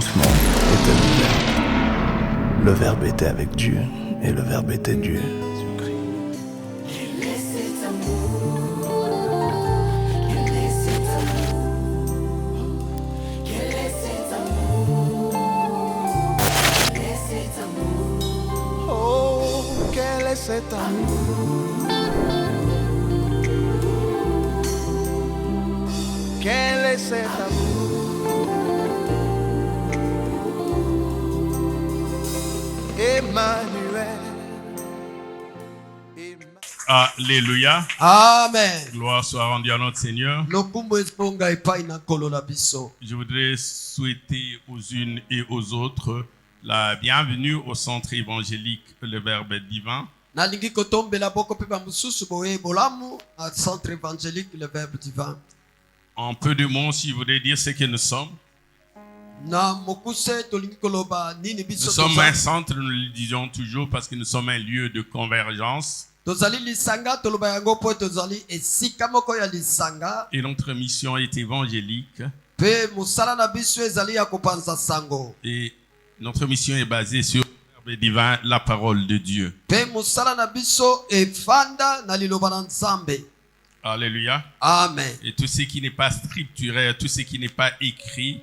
commencement était le Verbe était avec Dieu, et le Verbe était Dieu. Oh, quel est cet amour? Quel est cet amour? Emmanuel. Alléluia. Amen. Gloire soit rendue à notre Seigneur. Je voudrais souhaiter aux unes et aux autres la bienvenue au centre évangélique Le Verbe Divin. Nalingi kotombela boko pe bamususu boye bolamu à centre évangélique Le Verbe Divin. En peu de mots, si je voudrais dire ce que nous sommes. Na mokuse tolingi koloba nini biso. Nous sommes un centre, nous le disons toujours, parce que nous sommes un lieu de convergence. Tozali lisanga toloba yango po tozali esika moko ya lisanga. Et notre mission est évangélique. Pe musala na biso ezali ya kopanza sango. Et notre mission est basée sur le Verbe Divin, la parole de Dieu. Pe musala na biso efanda na liloba na Nzambe. Alléluia. Amen. Et tout ce qui n'est pas scripturaire, tout ce qui n'est pas écrit,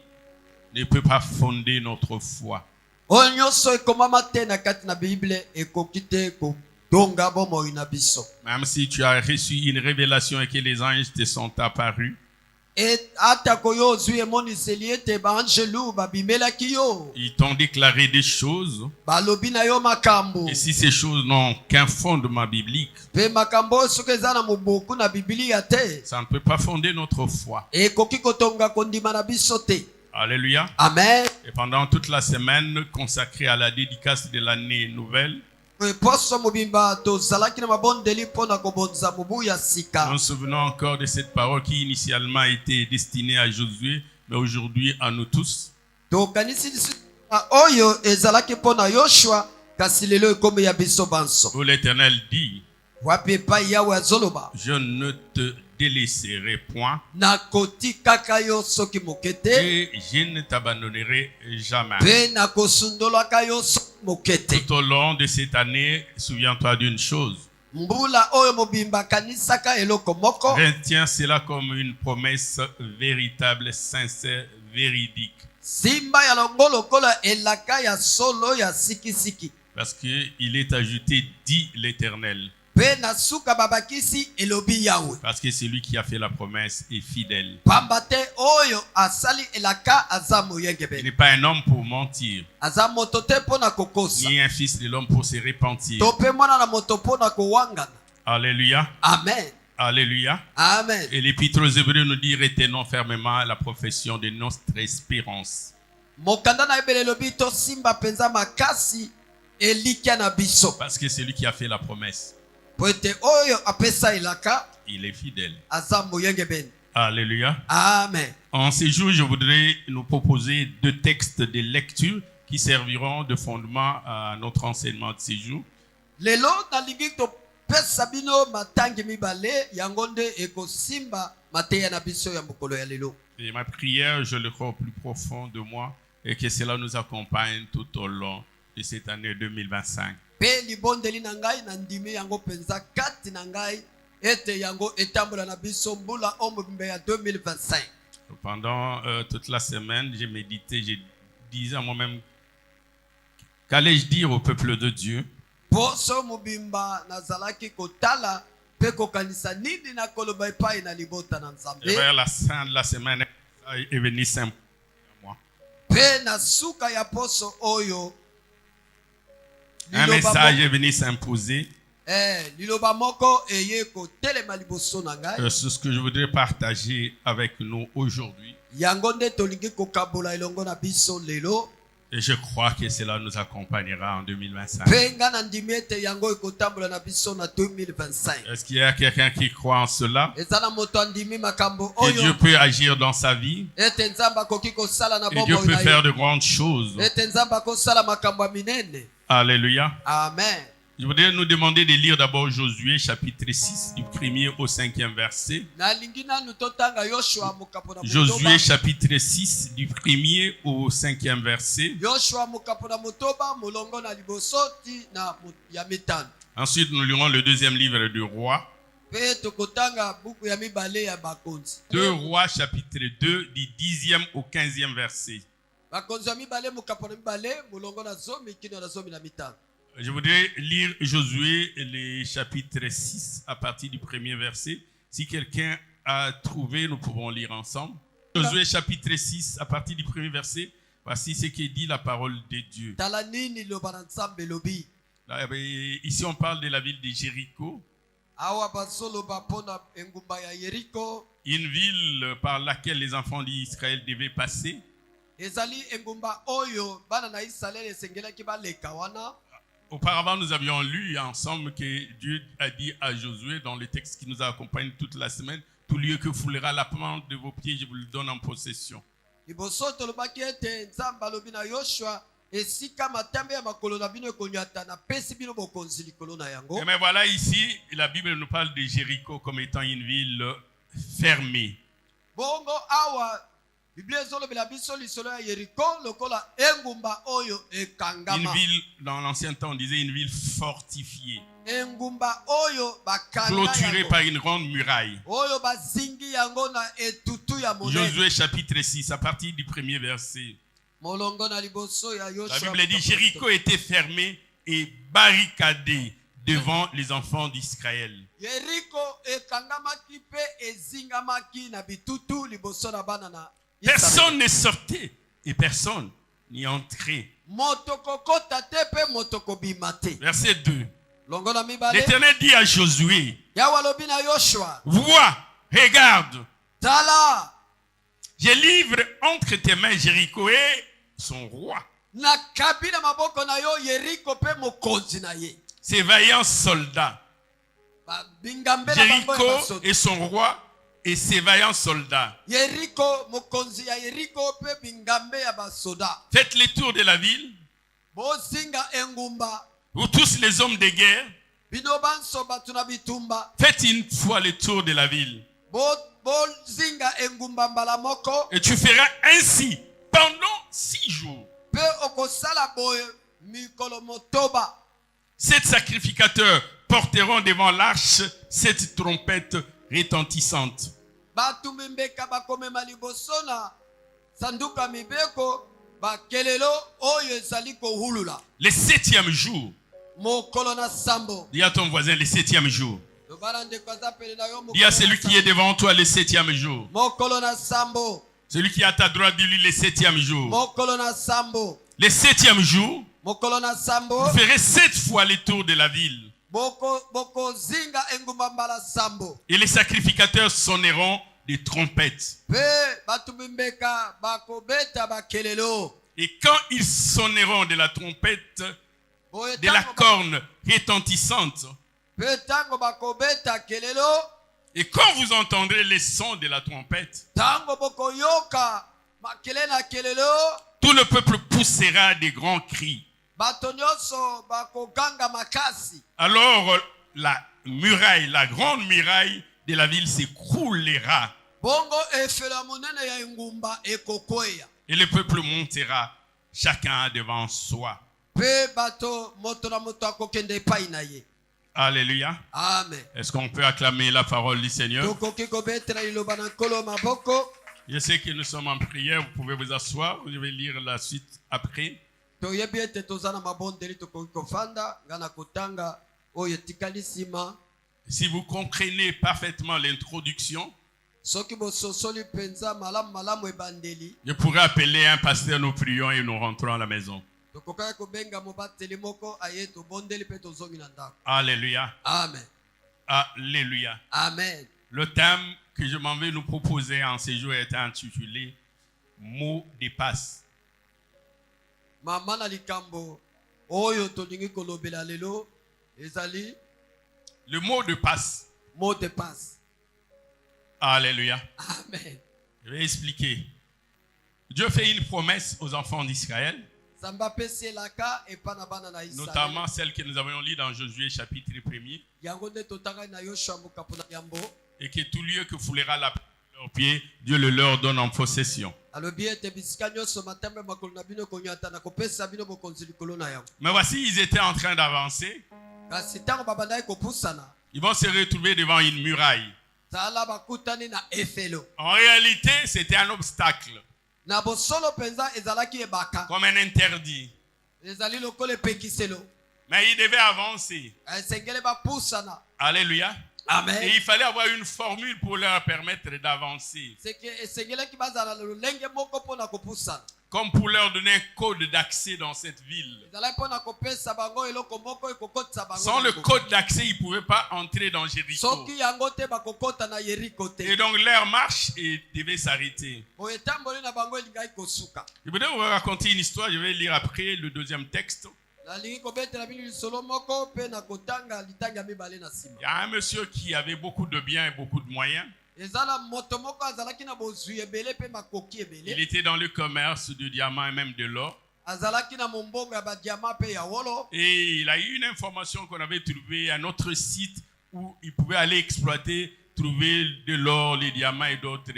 ne peut pas fonder notre foi. Onyoso ekomama te na kati na Bible ekokite ko donga bomo ina biso. Même si tu as reçu une révélation et que les anges te sont apparus, Et atako yo zui emoniseli ete ba angelu babimelaki yo. ils t'ont déclaré des choses. Balobi na yo makambo. Et si ces choses n'ont qu'un fondement biblique, Pe makambo soki eza na moboku na Biblia te. ça ne peut pas fonder notre foi. Ekoki kotonga kondima na biso te. Alléluia. Amen. Et pendant toute la semaine consacrée à la dédicace de l'année nouvelle, Poso mobimba tozalaki na mabondeli mpona kobonza mobu ya sika. nous nous souvenons encore de cette parole qui initialement était destinée à Josué, mais aujourd'hui à nous tous. Tokanisi oyo ezalaki mpona Yoshua kasi lelo ekomi ya biso banso. Où l'Éternel dit, Wapi epai yawe azoloba. je ne te délaisserai point Nakotikaka yo soki moke te. et je ne t'abandonnerai jamais. Pe nakosundolaka yo soki moke te. Tout au long de cette année, souviens-toi d'une chose. Mbula oyo mobimba kanisaka eloko moko. Retiens cela comme une promesse véritable, sincère, véridique. Simba ya longo lokola elaka ya solo ya siki. Parce qu'il est ajouté, dit l'Éternel. Pe nasuka babakisi elobi yawe. Parce que celui qui a fait la promesse est fidèle. Pambate oyo asali elaka aza Il moyengebele. n'est pas un homme pour mentir, Aza moto te mpona kokosa. ni un fils de l'homme pour se repentir. To pe mwana na moto mpona kowangana. Alléluia. Amen. Alléluia. Amen. Et l'Épître aux Hébreux nous dit, retenons fermement la profession de notre espérance. Mokanda na ebele lobi to simba penza makasi elikia na biso. Parce que celui qui a fait la promesse, Poete oyo apesa elaka il est fidèle. aza moyengebele. Alléluia. Amen. En ces jours, je voudrais nous proposer 2 textes de lecture qui serviront de fondement à notre enseignement de ces jours. Lelo nalingi to pesa bino matangi mibale yango nde ekosimba mateya na biso ya mokolo ya lelo. Et ma prière, je le crois au plus profond de moi, et que cela nous accompagne tout au long de cette année 2025. Pe libondeli na ngai na ndimi yango penza kati na ngai ete yango etambola na biso mbula omobimba ya 2025. Pendant toute la semaine, j'ai médité, je disais à moi-même, qu'allais-je dire au peuple de Dieu? Poso mobimba nazalaki kotala pe kokanisa nini na koloba epai na libota na Et Nzambe. vers la fin de la semaine, est venu simple à moi. Pe na suka ya poso oyo Un message est venu s'imposer. liloba moko eye kotelema liboso na ngai. C'est ce que je voudrais partager avec nous aujourd'hui. Yango nde tolingi kokabola elongo na biso lelo. Et je crois que cela nous accompagnera en 2025. Pe nga na ndimi ete yango ekotambola na biso na 2025. Est-ce qu'il y a quelqu'un qui croit en cela? Eza na moto andimi makambo Que Dieu oyo peut agir dans sa vie. ete Nzambe akoki kosala na Et Dieu bomoi peut na faire ye. de grandes choses. Ete Nzambe akosala makambo ya minene. Alléluia. Amen. Je voudrais nous demander de lire d'abord Josué chapitre 6 du 1er au 5e verset. nalingi nanu totanga yoshua mokapo na Josué motoba chapitre 6 du 1er au 5e verset. yoshua mokapo na motoba molongo na liboso ti na ya mitano. Ensuite, nous lirons le deuxième livre du roi. Mpe tokotanga buku ya mibale ya bakonzi. 2 Rois chapitre 2 du 10e au 15e verset. Bakonzi ya mibale mokapo na mibale molongo na zomi kino na zomi na mitano. Je voudrais lire Josué, le chapitre 6, à partir du premier verset. Si quelqu'un a trouvé, nous pouvons lire ensemble. Josué, chapitre 6, à partir du premier verset. Voici ce que dit la parole de Dieu. Tala nini loba na nzambe lobi. Là, ici, on parle de la ville de Jéricho, Awa bazoloba pona engumba ya Yeriko. une ville par laquelle les enfants d'Israël devaient passer. Ezali engumba oyo bana na Israël esengelaki baleka wana. Auparavant, nous avions lu ensemble que Dieu a dit à Josué, dans le texte qui nous accompagne toute la semaine, tout lieu que foulera la plante de vos pieds, je vous le donne en possession. Liboso tolobaki ete nzambe alobi na Yoshua esika matambe ya makolo na bino ekonyata na pesi bino bokonzi likolo na yango. Mais voilà, ici, la Bible nous parle de Jéricho comme étant une ville fermée. Bongo awa Biblia ezolobela biso lisolo ya Yeriko lokola engumba oyo Une ekangama. ville, dans l'ancien temps, on disait une ville fortifiée, Engumba oyo bakanga clôturée yango. par une grande muraille. Oyo bazingi yango na etutu ya monene. Josué chapitre 6, à partir du premier verset. Molongo na liboso ya La Yoshua. Bible dit Jéricho était fermée et barricadée devant les enfants d'Israël. Yeriko ekangamaki pe ezingamaki na bitutu liboso na bana na Personne ne sortait et personne n'y entrait. Motoko kota te pe motoko bimate. Verset 2. Longo na mibale. L'Éternel dit à Josué, Yawa lobi na Yoshua. vois, regarde, Tala. je livre entre tes mains Jéricho et son roi, Na kabina maboko na yo Yeriko pe mokonzi na ye. ses vaillants soldats. Ba bingambe na bango ya Jéricho basoto. et son roi et ses vaillants soldats. Yeriko mokonzi ya Yeriko pe bingambe ya basoda. Faites le tour de la ville, Bozinga engumba. vous tous les hommes de guerre, Bino banso batu na bitumba. faites une fois le tour de la ville. Bozinga engumba mbala moko. Et tu feras ainsi pendant 6 jours. Pe okosala boye mikolo motoba. 7 sacrificateurs porteront devant l'arche cette trompette retentissante. Batu mimbeka bakomema liboso na sanduka mibeko bakelelo oyo ezali kohulula. Le 7e jour, Mokolo na sambo. dis à ton voisin le 7e jour. Lobala ndeko aza pene na yo Dis à mokolo celui na qui est devant toi le 7e jour. Mokolo na sambo. Celui qui est à ta droite, dis-lui le 7e jour. Mokolo na sambo. Le 7e jour, Mokolo na sambo. vous ferez 7 fois le tour de la ville. Boko zinga engumba mbala sambo. Et les sacrificateurs sonneront des trompettes. Pe batu mimbeka bakobeta bakelelo. Et quand ils sonneront de la trompette, Boye de la tango corne retentissante, Pe tango bakobeta kelelo. et quand vous entendrez les sons de la trompette, Tango boko yoka makele na kelelo. tout le peuple poussera des grands cris. Bato nyonso bakoganga makasi. Alors la muraille, la grande muraille de la ville s'écroulera Bongo efela monene ya ngumba ekokwea. et le peuple montera chacun devant soi. Pe bato moto na moto akokende epai na ye. Alléluia. Amen. Est-ce qu'on peut acclamer la parole du Seigneur? Tokoki kobetela liloba na nkolo maboko. Je sais que nous sommes en prière, vous pouvez vous asseoir, je vais lire la suite après. Toyebi ete toza na mabondeli tokoki kofanda nga na kotanga oyo etikali nsima. Si vous comprenez parfaitement l'introduction, Soki bososoli mpenza malamu malamu ebandeli. je pourrais appeler un pasteur, nous prions et nous rentrons à la maison. Tokokaki kobenga mobateli moko aye tobondeli mpe tozongi na ndako. Alléluia. Amen. Alléluia. Amen. Le thème que je m'en vais nous proposer en ce jour est intitulé Mot de passe. Mama na likambo oyo tolingi kolobela lelo ezali Le mot de passe. mot de passe. Alléluia. Amen. Je vais expliquer. Dieu fait une promesse aux enfants d'Israël. Nzambe apeselaka epa na bana na Israël. Notamment celle que nous avons lue dans Josué chapitre 1er. Yango nde totanga na Yoshua mokapo na yambo. Et que tout lieu que foulera la leurs pieds, Dieu le leur donne en possession. Alobi ete bisika nyonso matembe makolo na bino konyata na kopesa bino bokonzi likolo na yango. Mais voici, ils étaient en train d'avancer. Kasi ntango babandaki kopusana, Ils vont se retrouver devant une muraille. tala bakutani na efelo. En réalité, c'était un obstacle, Na bosolo penza ezalaki ebaka. comme un interdit. Ezali lokola epekiselo. Mais ils devaient avancer. Esengeli bapusana. Alléluia. Amen. Et il fallait avoir une formule pour leur permettre d'avancer. C'est que esengelaki bazala lolenge moko mpona kopusana. Comme pour leur donner un code d'accès dans cette ville. Ezalaki mpona kopesa bango eloko moko ekokotisa bango. Sans le code d'accès, ils ne pouvaient pas entrer dans Jéricho. Soki yango te bakokota na Yeriko te. Et donc leur marche devait s'arrêter. Boye etamboli na bango elingaki kosuka. Je voudrais vous raconter une histoire. Je vais lire après le deuxième texte. Nalingi kobetela bino lisolo moko mpe na kotanga litanga mibale na nsima. Il y a un monsieur qui avait beaucoup de biens et beaucoup de moyens. Ezala moto moko azalaki na bozwi ebele mpe makoki Il ebele. était dans le commerce du diamant et même de l'or. Azalaki na mombongo ya badiama mpe ya wolo. Et il a eu une information qu'on avait trouvée à un autre site où il pouvait aller exploiter, trouver de l'or, les diamants et d'autres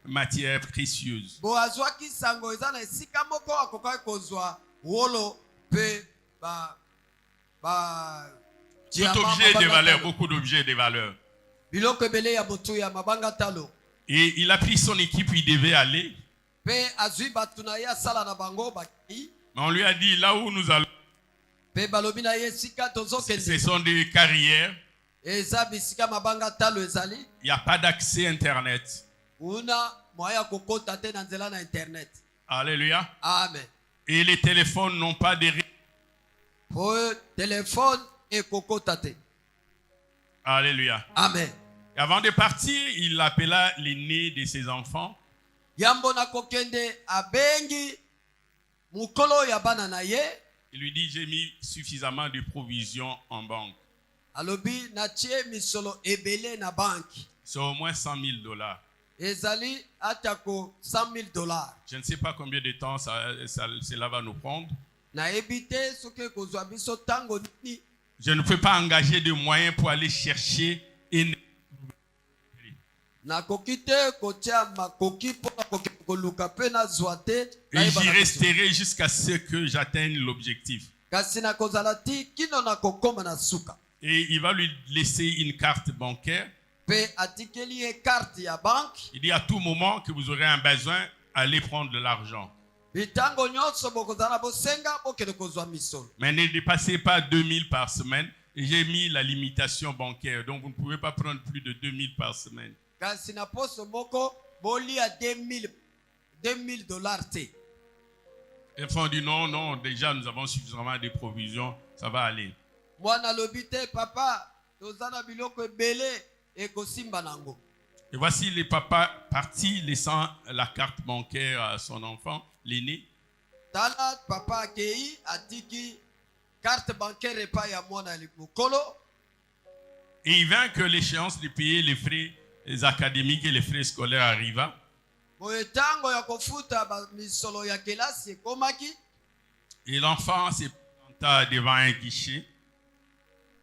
matières précieuses. Bo azwaki sango eza na esika moko akokaki kozwa wolo mpe Tout objet de valeur, beaucoup d'objets de valeur. biloko ebele ya motu ya mabanga talo. Et il a pris son équipe, il devait aller. Mpe azwi bato na ye asala na bango bakei. Mais on lui a dit, là où nous allons, Mpe balobi na ye esika ce tozokende. sont des carrières. Eza bisika mabanga talo ezali. Il n'y a pas d'accès Internet. Una moya kokota te na nzela na internet. Alléluia. Amen. Et les téléphones n'ont pas de... Po téléphone ekokota te. Alléluia. Amen. Et avant de partir, il appela l'aîné de ses enfants. Yambo na kokende abengi mukolo ya bana na ye. Il lui dit, j'ai mis suffisamment de provisions en banque. Alobi na tie misolo ebele na banki. C'est au moins $100,000. Ezali atako $100,000. Je ne sais pas combien de temps cela va nous prendre. Na ebite soki kozwa biso tango nini. Je ne peux pas engager de moyens pour aller chercher une... Na kokite kotia makoki pona koluka pe na zwate. Et j'y resterai jusqu'à ce que j'atteigne l'objectif. Kasi na kozala ti kino na kokoma na suka. Et il va lui laisser une carte bancaire. Pe atikeli ye carte ya banque. Il dit à tout moment que vous aurez un besoin, allez prendre de l'argent. Bitango nyonso bokozala bosenga bokende kozwa misolo. Mais ne dépassez pas 2 000 par semaine. Et j'ai mis la limitation bancaire. Donc vous ne pouvez pas prendre plus de 2 000 par semaine. Kasi na poso moko boli a $2,000 te. Les enfants dit non, déjà nous avons suffisamment de provisions, ça va aller. Mwana lobi te papa tozana biloko ebele ekosimba nango. Et voici le papa parti laissant la carte bancaire à son enfant, l'aîné. Tala papa akei atiki carte bancaire epai ya mwana mokolo. Et il vint que l'échéance de payer les frais académiques et les frais scolaires arriva. Boye tango ya kofuta misolo ya kelasi ekomaki. Et l'enfant se présenta devant un guichet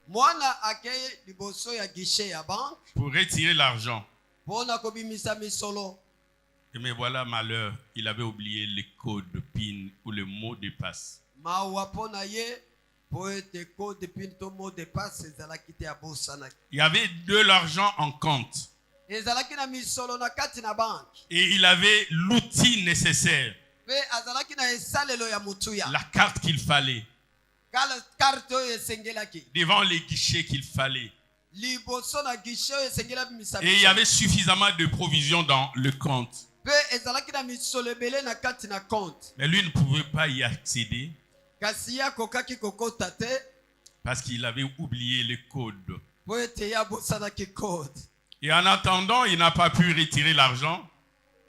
Mwana akei liboso ya guichet ya banque. pour retirer l'argent. Pona kobimisa misolo. Et mais voilà malheur, il avait oublié le code PIN ou le mot de passe. Mawa pona ye po ete code pin to mot de passe ezalaki te ya bosana. Il y avait de l'argent en compte. Ezalaki na misolo na kati na banque. Et il avait l'outil nécessaire, Pe azalaki na esalelo ya mutuya. la carte qu'il fallait, Kala carte oyo esengelaki. devant les guichets qu'il fallait. Liboso na guichet oyo esengela bimisa. Et il y avait suffisamment de provisions dans le compte. Pe ezalaki na misolo ebele na kati na compte. Mais lui ne pouvait pas y accéder Kasi ya kokaki kokota te parce qu'il avait oublié le code. po ete ya bosanaki code. Et en attendant, il n'a pas pu retirer l'argent.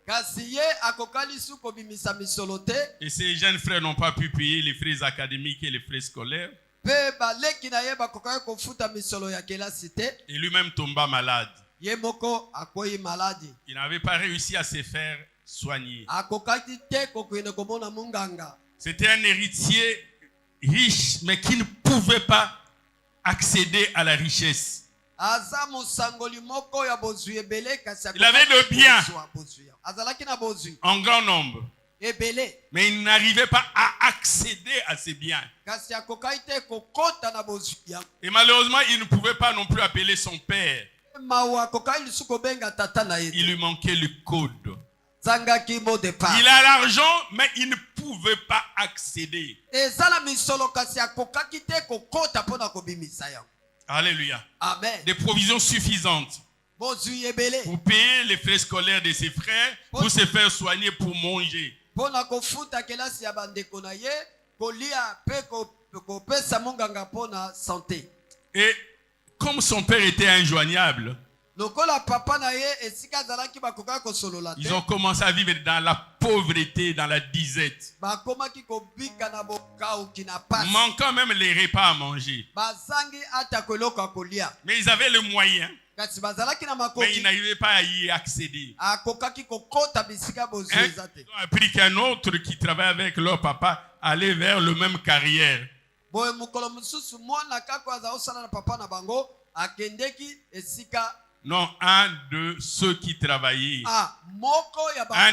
Kasi ye akokali su kobimisa misolo te. Et ses jeunes frères n'ont pas pu payer les frais académiques et les frais scolaires. Pe baleki na ye bakokaki kofuta misolo ya kelasi te. Et lui-même tomba malade. Ye moko akoyi maladi. Il n'avait pas réussi à se faire soigner. Akokaki te kokende komona munganga. C'était un héritier riche, mais qui ne pouvait pas accéder à la richesse. Il avait de biens en grand nombre, mais il n'arrivait pas à accéder à ces biens. Et malheureusement, il ne pouvait pas non plus appeler son père. Il lui manquait le code. Il a l'argent, mais il ne pouvait pas accéder. Alléluia. Amen. Des provisions suffisantes pour payer les frais scolaires de ses frères, pour se faire soigner, pour manger. Et comme son père était injoignable, ils ont commencé à vivre dans la pauvreté, dans la disette, manquant même les repas à manger. Mais ils avaient le moyen, mais ils n'arrivaient pas à y accéder. Ils ont appris qu'un autre qui travaille avec leur papa allait vers le même carrière. Non, un de ceux qui travaillaient. Un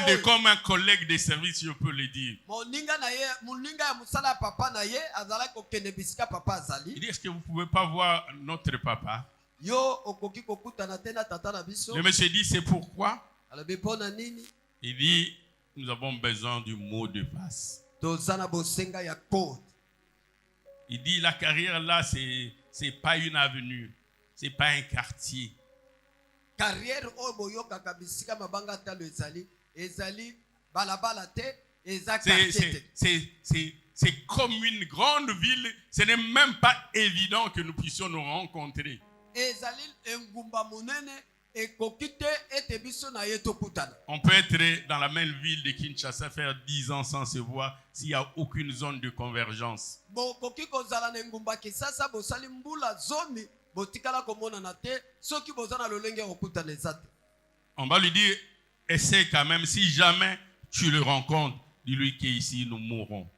de comme un collègue de service, je peux le dire. Il dit, est-ce que vous ne pouvez pas voir notre papa? Le monsieur dit, c'est pourquoi? Il dit, nous avons besoin du mot de passe. Il dit, la carrière là, c'est pas une avenue, c'est pas un quartier. C'est comme une grande ville. Ce n'est même pas évident que nous puissions nous rencontrer. On peut être dans la même ville de Kinshasa, faire 10 ans sans se voir s'il n'y a aucune zone de convergence. On va lui dire, essaie quand même, si jamais tu le rencontres, dis-lui qu'ici nous mourrons.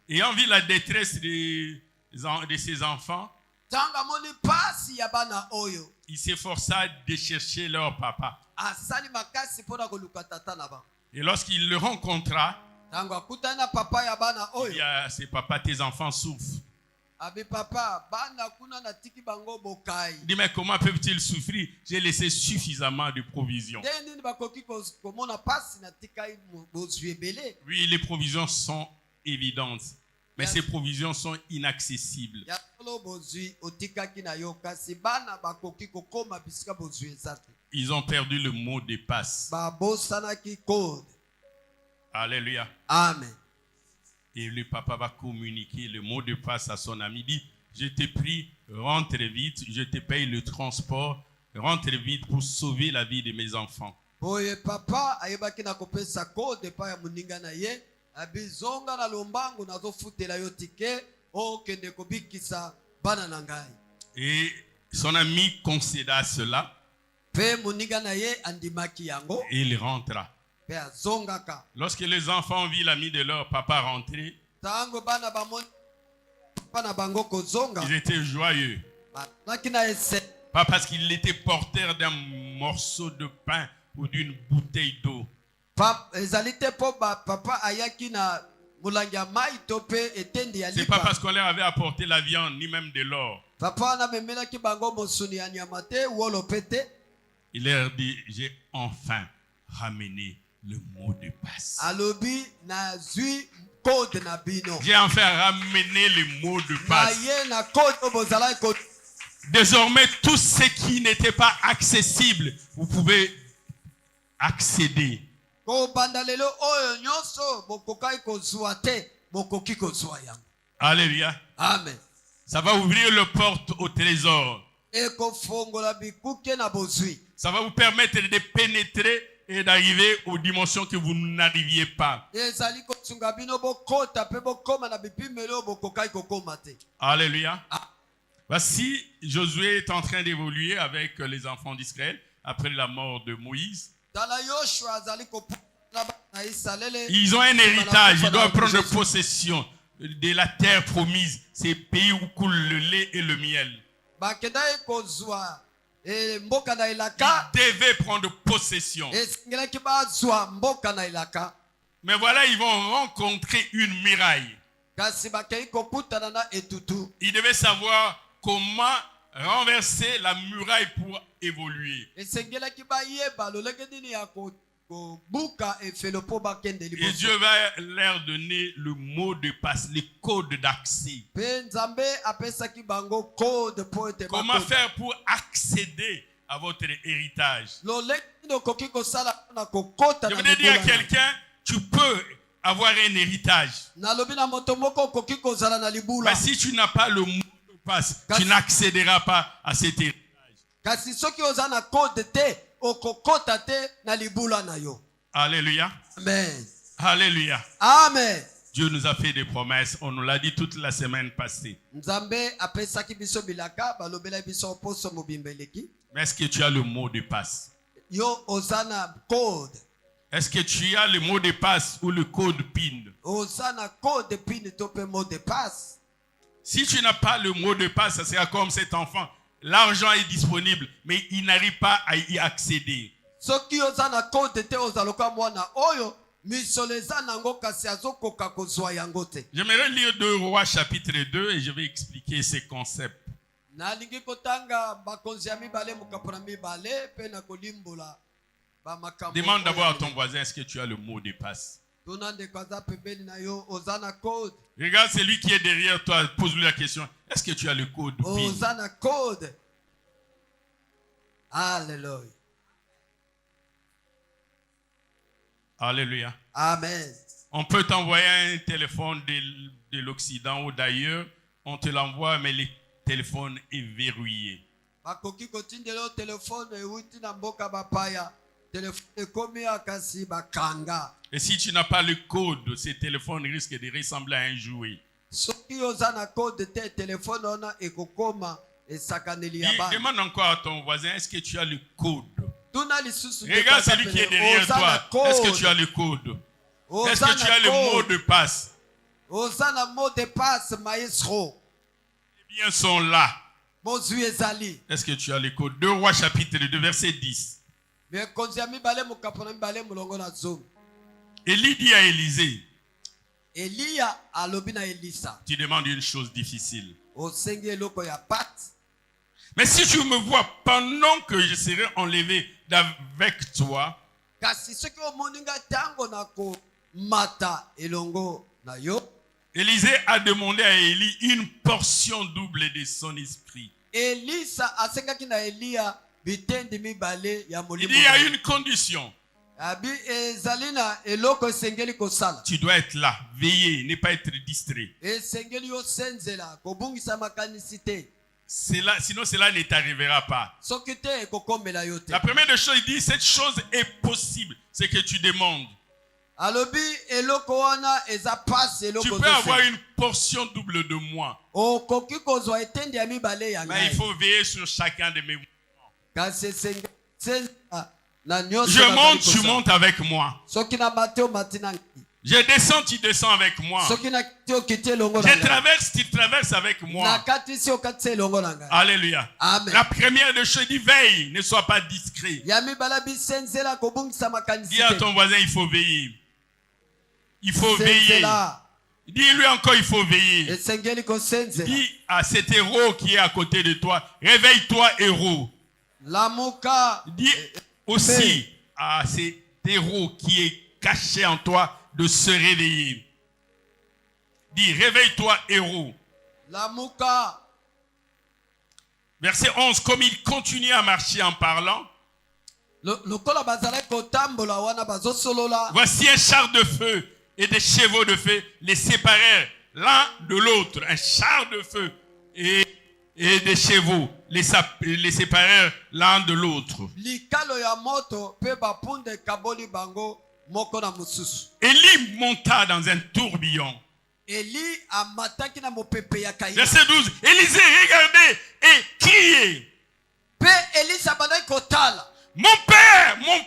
Ayant vu la détresse de ses enfants, il s'efforça de chercher leur papa. Et lorsqu'il le rencontra, il dit à ses papas, tes enfants souffrent. Il dit, mais comment peuvent-ils souffrir? J'ai laissé suffisamment de provisions. Oui, les provisions sont évidentes, mais ces provisions sont inaccessibles. Ils ont perdu le mot de passe. Alléluia. Amen. Et le papa va communiquer le mot de passe à son ami. Il dit, je t'ai pris, rentre vite, je te paye le transport, rentre vite pour sauver la vie de mes enfants. Et son ami concéda cela. Et il rentra. Lorsque les enfants virent l'ami de leur papa rentrer, ils étaient joyeux. Pas parce qu'il était porteur d'un morceau de pain ou d'une bouteille d'eau. C'est pas parce qu'on leur avait apporté la viande ni même de l'or. Il leur dit, j'ai enfin ramené le mot de passe. J'ai enfin ramené le mot de passe. Désormais, tout ce qui n'était pas accessible, vous pouvez accéder. Alléluia. Amen. Ça va ouvrir le porte au trésor. Ça va vous permettre de pénétrer et d'arriver aux dimensions que vous n'arriviez pas. Alléluia. Voici, Josué est en train d'évoluer avec les enfants d'Israël après la mort de Moïse. Ils ont un héritage, ils doivent prendre possession de la terre promise, ces pays où coule le lait et le miel. Ils devaient prendre possession. Mais voilà, ils vont rencontrer une muraille. Ils devaient savoir comment renverser la muraille pour évoluer. Et Dieu va leur donner le mot de passe, le code d'accès. Comment faire pour accéder à votre héritage? Je voudrais dire à quelqu'un, tu peux avoir un héritage. Mais si tu n'as pas le mot de passe, tu n'accéderas pas à cet héritage. Alléluia. Amen. Alléluia. Amen. Dieu nous a fait des promesses. On nous l'a dit toute la semaine passée. Mais est-ce que tu as le mot de passe? Est-ce que tu as le mot de passe ou le code PIN? Si tu n'as pas le mot de passe, ça sera comme cet enfant. L'argent est disponible, mais il n'arrive pas à y accéder. J'aimerais lire 2 Rois chapitre 2 et je vais expliquer ces concepts. Demande d'abord à ton voisin, est-ce que tu as le mot de passe? Regarde celui qui est derrière toi, pose-lui la question, est-ce que tu as le code PIN? Alléluia. Alléluia. Amen. On peut t'envoyer un téléphone de l'Occident ou d'ailleurs, on te l'envoie, mais le téléphone est verrouillé. Et si tu n'as pas le code, ce téléphone risque de ressembler à un jouet. Demande encore à ton voisin, est-ce que tu as le code? Regarde celui qui est derrière toi. Est-ce que tu as le code? Est-ce que tu as le mot de passe? Les biens sont là. Est-ce que tu as le code? 2 Rois chapitre 2 verset 10. Élie dit à Élisée, tu demandes une chose difficile. Mais si tu me vois pendant que je serai enlevé avec toi, Élisée a demandé à Élie une portion double de son esprit. Il dit, il y a une condition. Tu dois être là, veiller, ne pas être distrait. Sinon cela ne t'arrivera pas. La première des choses, il dit, cette chose est possible, c'est que tu demandes. Tu peux avoir une portion double de moi. Mais il faut veiller sur chacun de mes mouvements. Je monte, tu montes avec moi. Je descends, tu descends avec moi. Je traverse, tu traverses avec moi. Alléluia. Amen. La première des choses, dit veille, ne sois pas discret. Dis à ton voisin, il faut veiller. Il faut veiller. Dis-lui encore, il faut veiller. Dis à cet héros qui est à côté de toi, réveille-toi, héros. Dis aussi à cet héros qui est caché en toi de se réveiller. Dis, réveille-toi, héros. Verset 11, comme il continue à marcher en parlant, voici un char de feu et des chevaux de feu les séparèrent l'un de l'autre. Un char de feu et des chevaux les séparèrent l'un de l'autre. Élie monta dans un tourbillon. Verset 12. Élisée regardait et criait. Mon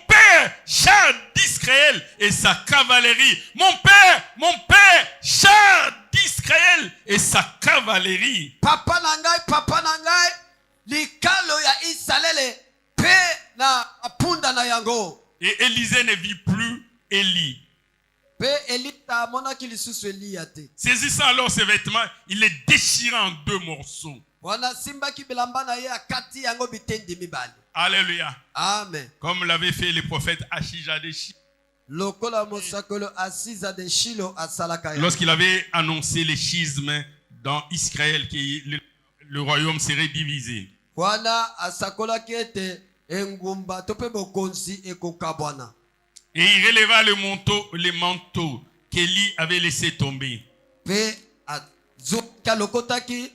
père, et sa cavalerie. Mon père, char d'Israël et sa cavalerie. Papa nangai, likalo ya Israele, pe na apunda na yango. Et Élisée ne vit plus Élie. Pe Elita monaki lisusu Eliate. Saisissant alors ses vêtements, il les déchira en 2 morceaux. Wana simba ki bilamba na ye akati yango bitendi mibali. Alléluia. Amen. Comme l'avait fait le prophète Achija de Shilo. Lokola mosakolo asiza de Shilo asalaka ya. Lorsqu'il avait annoncé le schisme dans Israël, que le royaume serait divisé. Wana asakola kete engumba tope bokonzi ekokabwana. Et il releva le manteau qu'Élie avait laissé tomber. Pe azuka lokotaki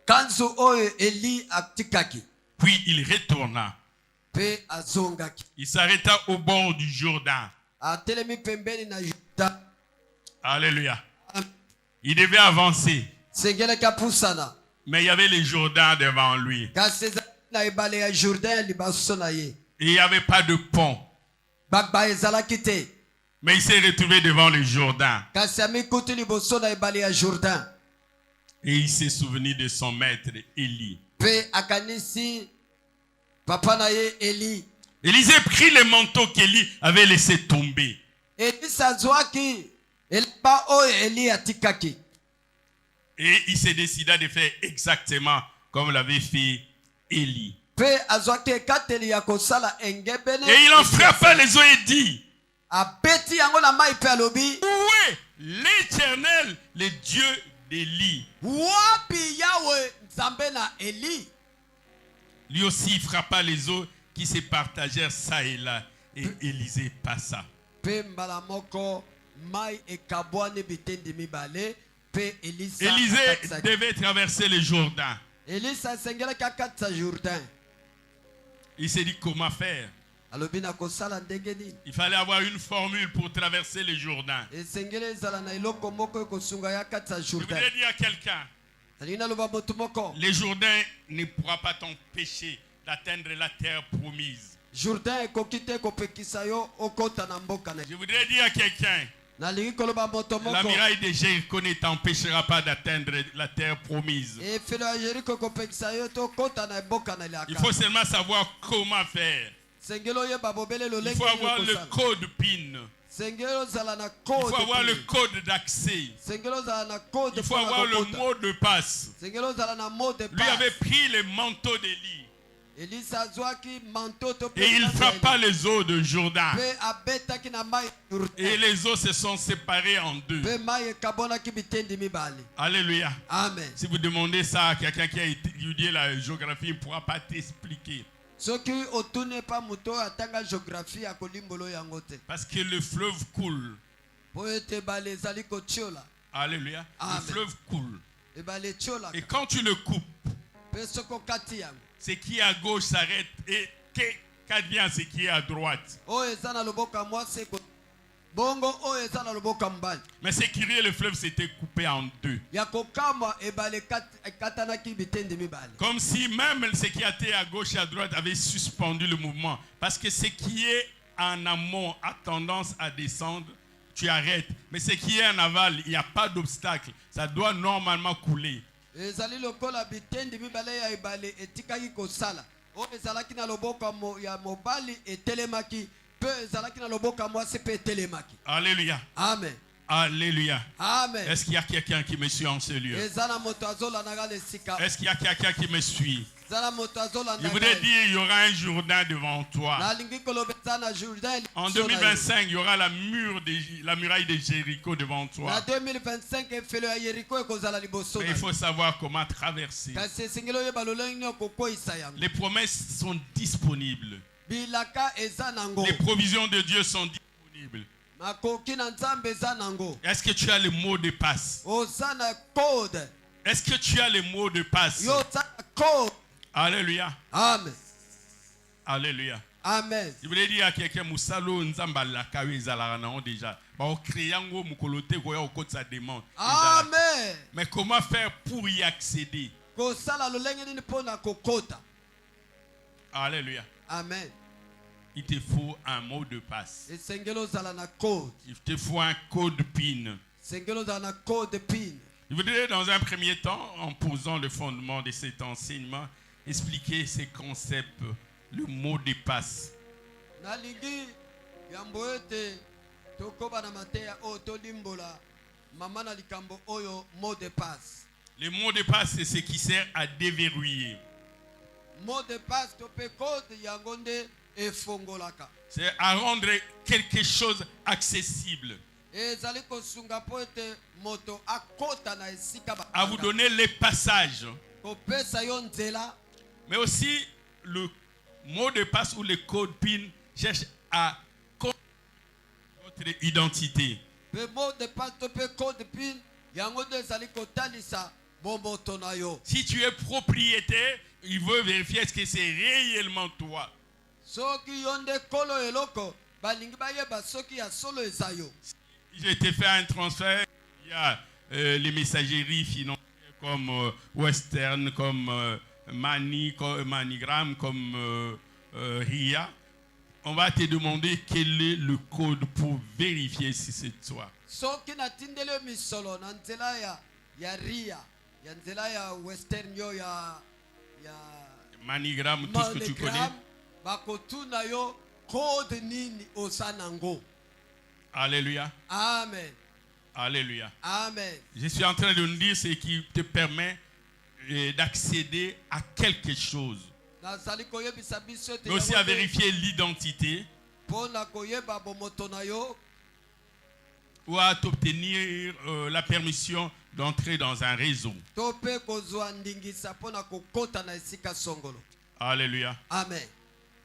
kanzu oyo Eli aktikaki. Puis il retourna. Pe azongaki. Il s'arrêta au bord du Jourdain. Atelemi pembeni na Jourdain. Alléluia. Il devait avancer. Sengele kapusana. Mais il y avait le Jourdain devant lui. Kaseza na ibale ya Jourdain libaso na ye. Et il n'y avait pas de pont. Bagba ezalaki te. Mais il s'est retrouvé devant le Jourdain. Kasi amikuti liboso na ibale ya Jourdain. Et il s'est souvenu de son maître Élie. Pe akanisi papa na ye Eli. Élisée prit le manteau qu'Élie avait laissé tomber. Eli sazwaki elba oyo Eli atikaki. Et il se décida de faire exactement comme l'avait fait Élie. Pe azwaki ekateli ya kosala engebene. Et il en frappa les os et dit: Abeti yango na mai pe alobi. Où est l'Éternel, le Dieu d'Élie? Wapi Yahweh nzambe na Eli. Lui aussi frappa les os qui se partagèrent ça et là. Et Élisée passa. Pe mbala moko mai ekabwani bitendi mibale. Pe Elisa Élisée akatsaki. devait traverser le Jourdain. Elisa sengela kakatsa Jourdain. Il s'est dit comment faire. Alobi na kosala ndenge nini. Il fallait avoir une formule pour traverser le Jourdain. Esengele ezala na iloko moko ekosunga ya katsa Je Jourdain. voudrais dire à quelqu'un, Alina loba motu moko. le Jourdain ne pourra pas t'empêcher d'atteindre la terre promise. Jourdain ekokite kopekisa yo okota na mboka na. Je voudrais dire à quelqu'un, Nalingi koloba moto la moko. muraille de Jéricho ne t'empêchera pas d'atteindre la terre promise. Efelo ya Jericho kopekisa yo to kota na mboka na ilaka. Il faut seulement savoir comment faire. Sengelo ye babobele lo Il lenge faut avoir le kosala. code PIN. Sengelo zala na Il code. faut avoir le pili. code d'accès. Sengelo zala na code. Il faut mpona avoir le kokota. mot de passe. Sengelo zala na mot de Lui passe. avait pris le manteau d'Élie Elisa zwaki manteau to et il frappa les eaux de Jourdain. pe abetaki na mai Et les eaux se sont séparées en 2. pe mai ekabonaki bitendi mibale. Alléluia. Amen. Si vous demandez ça à quelqu'un qui a étudié la géographie, il ne pourra pas t'expliquer. Soki otune pa moto atanga géographie ya kolimbolo yango te. Parce que le fleuve coule. Po ete bale ezali kotiola. Alléluia. Amen. Le fleuve coule. Ebale tiola. Et quand tu le coupes, Pe soko kati yango. ce qui est à gauche s'arrête et qu'advient ce qui est à droite. Oyo eza na loboko ya mwasi eko. Bongo oyo eza na loboko ya mobali. Mais ce qui est le fleuve s'était coupé en 2. Ya kokamwa ebale ekatanaki bitendi mibale. Comme si même ce qui était à gauche et à droite avait suspendu le mouvement. Parce que ce qui est en amont a tendance à descendre, tu arrêtes. Mais ce qui est en aval, il n'y a pas d'obstacle. Ça doit normalement couler. Ezali lokola bitendi mibale ya ebale etikaki kosala. Oyo ezalaki na loboko ya mobali etelemaki. Pe ezalaki na loboko ya mwasi pe etelemaki. Alléluia. Amen. Alléluia. Amen. Est-ce qu'il y a quelqu'un qui me suit en ce lieu? Ezana moto azolanda lesika. Est-ce qu'il y a quelqu'un qui me suit? Ezana moto azolanda. Je voudrais dire, il y aura un Jourdain devant toi. Nalingi kolobetsa na Jourdain. En 2025, il y aura la muraille de Jéricho devant Na toi. 2025 efelo ya Yeriko ekozala liboso. Mais il faut savoir comment traverser. Kasi esengeli oyeba lolenge nini okokweyisa yango. Les promesses sont disponibles. Bilaka eza nango. Les provisions de Dieu sont disponibles. Makoki na Nzambe eza nango. Est-ce que tu as le mot de passe? Oza na code. Est-ce que tu as le mot de passe? Yo oza na code. Alléluia. Amen. Alléluia. Amen. Je voulais dire à quelqu'un, Moussalo Nzamba la kawe zalaranao déjà. Ba o créango mukolote goya o kote sa demande. Amen. Mais comment faire pour y accéder? Kosala lolenge nini mpona kokota. Alléluia. Amen. il te faut un mot de passe. esengeli ozala na code, Il te faut un code PIN. esengeli ozala na code pin. Je voudrais dans un premier temps, en posant le fondement de cet enseignement, expliquer ces concepts, le mot de passe. Nalingi yambo ete tokoba na mateya oyo tolimbola mama na likambo oyo mot de passe. Le mot de passe, c'est ce qui sert à déverrouiller. Mot de passe tope code yango nde efongolaka. C'est à rendre quelque chose accessible. Ezali kosunga po ete moto akota na esika À vous donner les passages. kopesa yo nzela. Mais aussi, le mot de passe ou le code PIN cherche à connaître votre identité. Pe mot de passe tope code pin yango nde ezali kotalisa bomboto na yo. Si tu es propriétaire, il veut vérifier est-ce que c'est réellement toi. Soki yo nde kolo eloko balingi bayeba soki ya solo eza yo. J'ai été fait un transfert. Il y a les messageries financières comme Western, comme Manigram, comme RIA. On va te demander quel est le code pour vérifier si c'est toi. Soki natindele misolo na nzela ya RIA, ya nzela ya Western yo ya Manigram, tout ce que tu connais. Monogram, bakotuna yo code nini osanango. Alléluia. Amen. Alléluia. Amen. Je suis en train de nous dire ce qui te permet d'accéder à quelque chose. Nazali koyebisa biso te Mais aussi à vérifier l'identité pona koyeba bomoto na yo ou à obtenir la permission d'entrer dans un réseau. tope kozwa ndingisa pona kokota na esika songolo. Alléluia. Amen.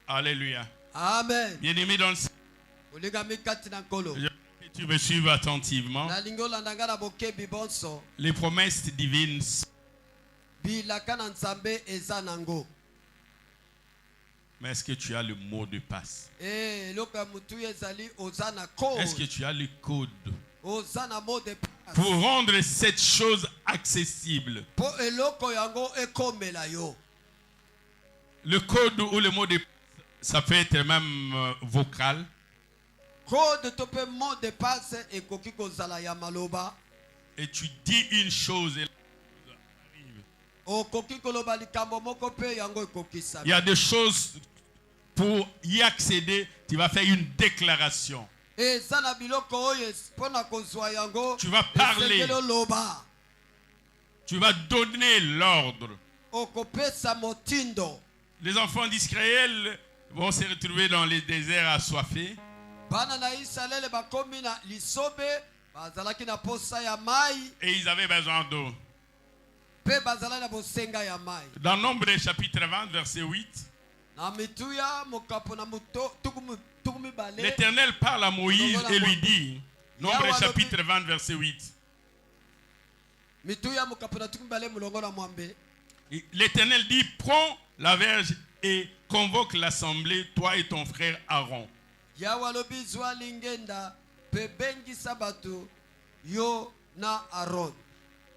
Alléluia. Amen. Bien-aimé dans le Seigneur, Oligami kati na nkolo. je veux que tu me suives attentivement. Nalingi olanda nga na bokebi bonso. Les promesses divines, Bilaka na nzambe eza nango. mais est-ce que tu as le mot de passe? Eloko ya mutu ezali oza na Est-ce que code. tu as le code Oza na mot de passe. pour rendre cette chose accessible? Po eloko yango ekomela yo. Le code ou le mot de passe, ça peut être même vocal. Code tope mot de passe ekoki kozala ya maloba. Et tu dis une chose et la chose arrive. Okoki koloba likambo moko pe yango ekokisa. Il y a des choses, pour y accéder, tu vas faire une déclaration. Eza na biloko oyo pona kozwa yango. Tu vas parler. esengeli oloba. Tu vas donner l'ordre. Okopesa motindo. Les enfants d'Israël vont se retrouver dans les déserts assoiffés. Bana na Israele bakomi na lisobe bazalaki na posa ya mai Et ils avaient besoin d'eau. pe bazalaki na bosenga ya mai. Dans Nombre chapitre 20, verset 8, Na mituya mokapo na muto tukumi bale. l'Éternel parle à Moïse et lui dit, Nombre chapitre 20, verset 8, Mituya mokapo na tukumi bale mulongo na mwambe. l'Éternel dit, prends la verge et convoque l'assemblée, toi et ton frère Aaron. Yawa lobi zwa lingenda pe bengisa bato yo na Aaron.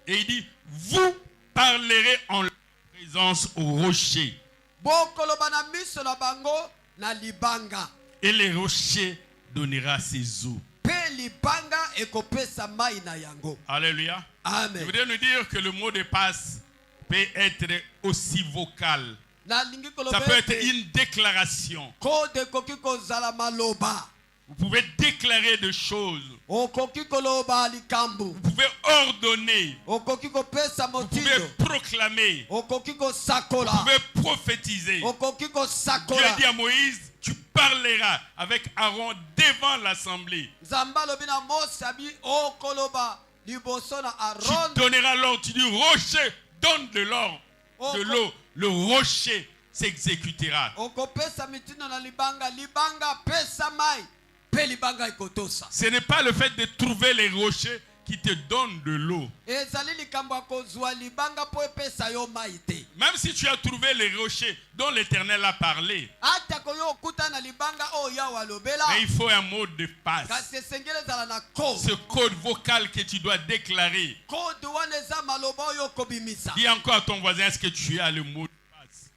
Et il dit, vous parlerez en leur présence au rocher. Bokoloba na miso na bango na libanga. Et le rocher donnera ses eaux. Pe libanga ekopesa mai na yango. Alléluia. Je Amen. voudrais nous dire que le mot de passe peut être aussi vocal. Na lingi Ça koloba peut être ete une déclaration. code koki kozala maloba. Vous pouvez déclarer des choses. Okoki koloba likambu. Vous pouvez ordonner. Okoki kopesa Vous pouvez motindo. proclamer. Okoki Vous kosakola. pouvez prophétiser. Okoki Dieu a kosakola. dit à Moïse, tu parleras avec Aaron devant l'assemblée. Nzamba lobi na Mose abi okoloba liboso na Tu Aaron. donneras l'ordre. Tu dis, rocher, donne de l'or, de l'eau. Le rocher s'exécutera. Okopesa mitindo na libanga. Libanga pesa mai. Pe libanga ikotosa. Ce n'est pas le fait de trouver les rochers qui te donnent de l'eau. Ezali likambo ya kozwa libanga po epesa yo mai te. Même si tu as trouvé les rochers dont l'Éternel a parlé, Ata koyo okuta na libanga oyo Yawe alobela. mais il faut un mot de passe. Kasi esengeli ezala na code. Ce code vocal que tu dois déclarer. Code wana eza maloba oyo okobimisa. Dis encore à ton voisin, est-ce que tu as le mot de passe?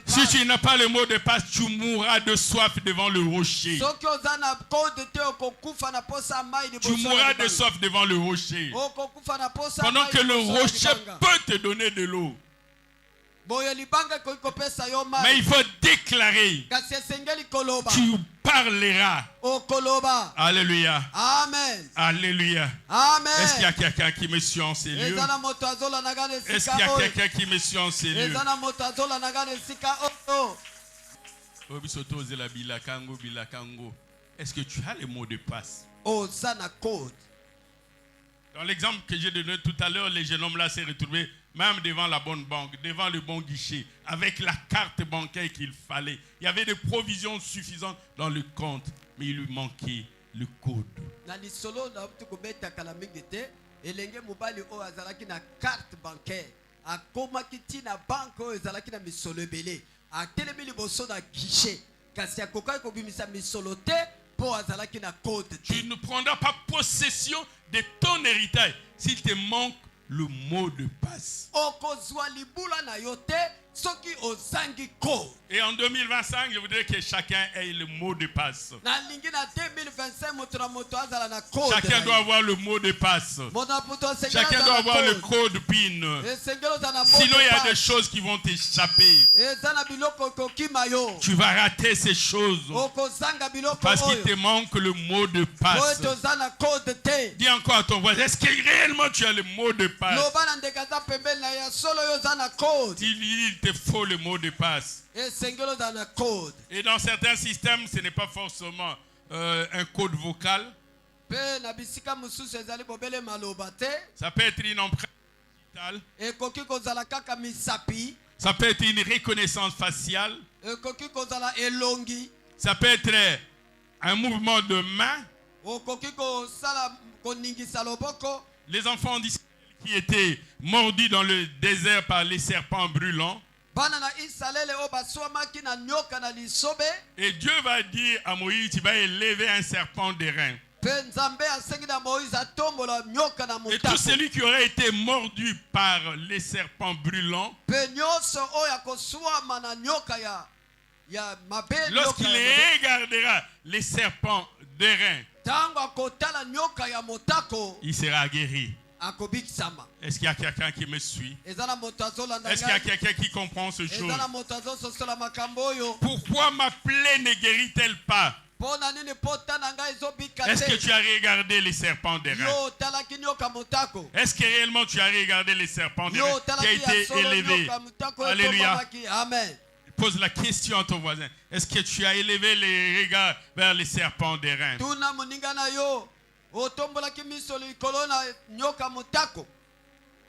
Si tu n'as pas le mot de passe, tu mourras de soif devant le rocher. Tu mourras de soif devant le rocher. Pendant que le rocher peut te donner de l'eau. Mais il faut déclarer. Tu parleras. Alléluia. Amen. Alléluia. Amen. Est-ce qu'il y a quelqu'un qui me suit en ces lieux? Est-ce qu'il y a quelqu'un qui me suit en ces lieux? Est-ce que tu as les mots de passe? Dans l'exemple que j'ai donné tout à l'heure, les jeunes hommes là s'est retrouvé même devant la bonne banque, devant le bon guichet, avec la carte bancaire qu'il fallait. Il y avait des provisions suffisantes dans le compte, mais il lui manquait le code. Tu ne prendras pas possession de ton héritage s'il te manque le mot de passe. Et en 2025, je voudrais que chacun ait le mot de passe. Chacun doit avoir le mot de passe. Chacun doit avoir le code PIN. Sinon, il y a des choses qui vont t'échapper. Tu vas rater ces choses parce qu'il te manque le mot de passe. Dis encore à ton voisin, est-ce que réellement tu as le mot de passe? Il te faut le mot de passe. Et dans certains systèmes, ce n'est pas forcément un code vocal. Ça peut être une empreinte digitale. Ça peut être une reconnaissance faciale. Ça peut être un mouvement de main. Les enfants d'Israël qui étaient mordus dans le désert par les serpents brûlants. Et Dieu va dire à Moïse, tu vas élever un serpent d'airain. Et tout celui qui aurait été mordu par les serpents brûlants, lorsqu'il regardera les serpents d'airain, il sera guéri. Est-ce qu'il y a quelqu'un qui me suit? Est-ce qu'il y a quelqu'un qui comprend ce chose? Pourquoi ma plaie ne guérit-elle pas? Est-ce que tu as regardé les serpents d'airain? Est-ce que réellement tu as regardé les serpents d'airain qui a été élevé? Alléluia. Amen. Pose la question à ton voisin. Est-ce que tu as élevé les regards vers les serpents d'airain?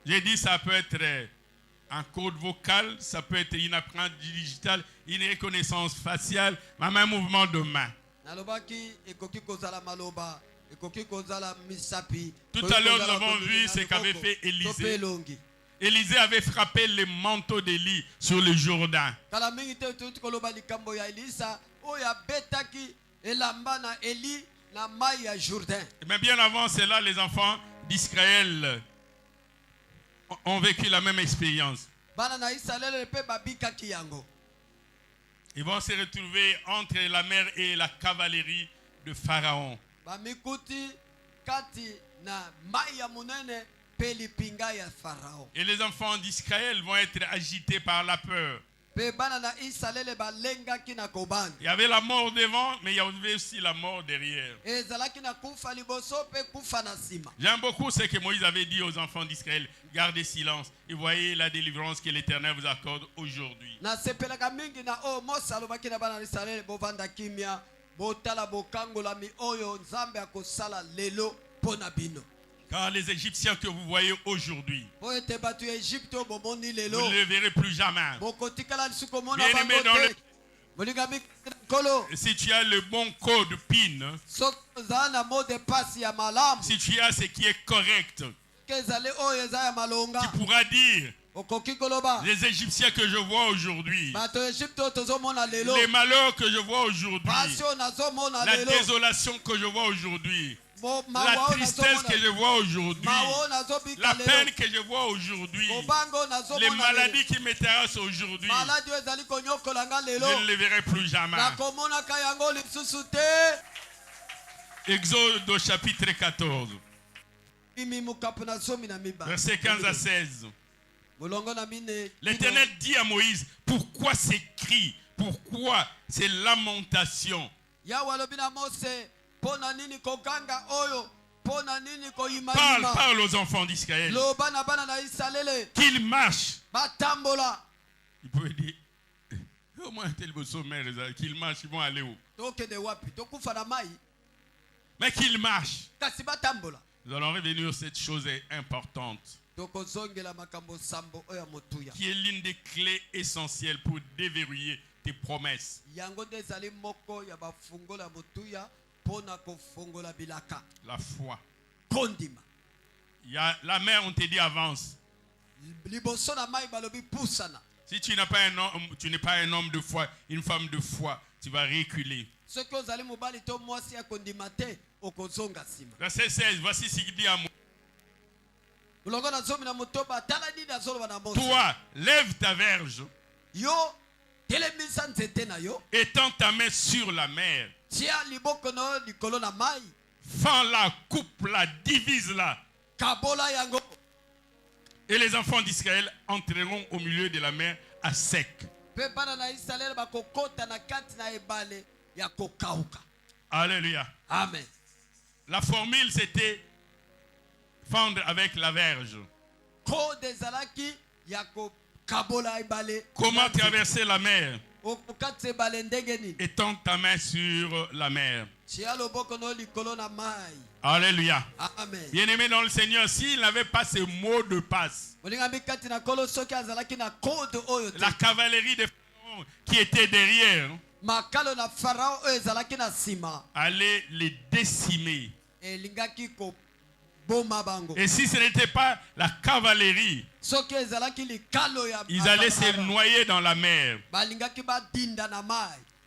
J'ai dit ça peut être un code vocal, ça peut être une empreinte digitale, une reconnaissance faciale, même un mouvement de main. Tout à l'heure, nous avons vu ce qu'avait fait Élisée. Élisée avait frappé le manteau d'Élie sur le Jourdain. Mais bien avant cela, les enfants d'Israël ont vécu la même expérience. Ils vont se retrouver entre la mer et la cavalerie de Pharaon. Et les enfants d'Israël vont être agités par la peur. Il y avait la mort devant, mais il y avait aussi la mort derrière. J'aime beaucoup ce que Moïse avait dit aux enfants d'Israël. Gardez silence et voyez la délivrance que l'Éternel vous accorde aujourd'hui. Car les Égyptiens que vous voyez aujourd'hui, vous ne les verrez plus jamais. Bien-aimé dans si tu as le bon code PIN, si tu as ce qui est correct, tu pourras dire les Égyptiens que je vois aujourd'hui, les malheurs que je vois aujourd'hui, la désolation que je vois aujourd'hui, La tristesse que je vois aujourd'hui, la peine que je vois aujourd'hui, les maladies qui me terrassent aujourd'hui, je ne les verrai plus jamais. Exode au chapitre 14, versets 15 à 16. L'Éternel dit à Moïse, pourquoi ces cris, pourquoi ces lamentations? Parle aux enfants d'Israël qu'ils marchent. Il peut dire, au moins qu'ils marchent, ils vont aller où? Mais qu'ils marchent. Nous allons revenir sur cette chose importante, qui est l'une des clés essentielles pour déverrouiller tes promesses. La foi. Il y a la mère, on te dit avance. Si tu n'es pas un homme de foi, une femme de foi, tu vas reculer. Verset 16, voici ce qu'il dit à moi. Toi, lève ta verge et tends ta main sur la mer. Fends-la, coupe-la, divise-la. Et les enfants d'Israël entreront au milieu de la mer à sec. Alléluia. Amen. La formule, c'était fendre avec la verge. Comment traverser la mer? Et tendre ta main sur la mer. Alléluia. Amen. Bien-aimé dans le Seigneur, s'il n'avait pas ce mot de passe, la cavalerie des pharaons qui était derrière allait les décimer. Et si ce n'était pas la cavalerie, ils allaient se noyer dans la mer.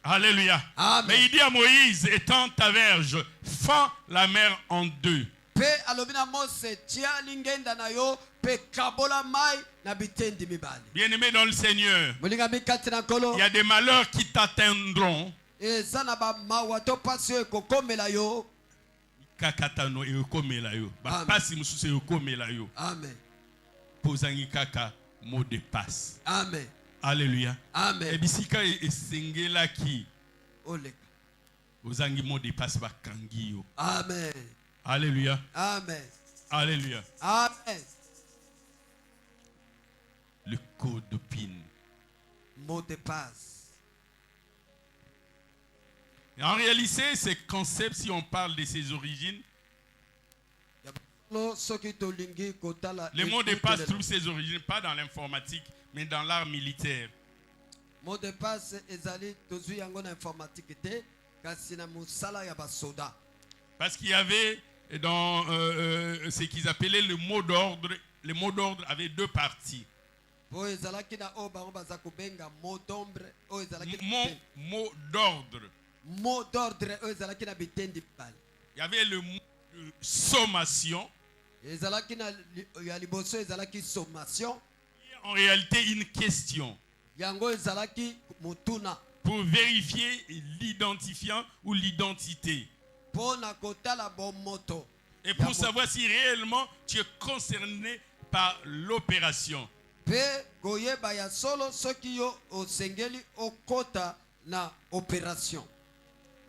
Alléluia. Amen. Mais il dit à Moïse, étends ta verge, fends la mer en deux. Bien-aimé dans le Seigneur, il y a des malheurs qui t'atteindront. Amen. Posani kaka mot de passe. Amen. Alléluia. Amen. Ebisika esengela ki Oleka. ozangi mot de passe bakangi yo. Amen. Alléluia. Amen. Alléluia. Amen. Le code de PIN. Mot de passe. Et en réalité, ces concepts, si on parle de ses origines, le mot de passe trouve ses origines pas dans l'informatique, mais dans l'art militaire. Mot de passe ezali tozui yango na informatique te kasi na musala ya basoda. Parce qu'il y avait dans ce qu'ils appelaient le mot d'ordre. Le mot d'ordre avait deux parties. Po ezalaki na o bango baza kubenga mot d'ombre o ezalaki Mot d'ordre. mot d'ordre o ezalaki na bitendi bal. Il y avait le mot de sommation. Ezalaki na ya liboso ezalaki sommation. En réalité, une question. Yango ezalaki mutuna. Pour vérifier l'identifiant ou l'identité. Po na kotala bon moto. Et pour savoir si réellement tu es concerné par l'opération. Pe koyeba ya solo soki yo osengeli okota na opération.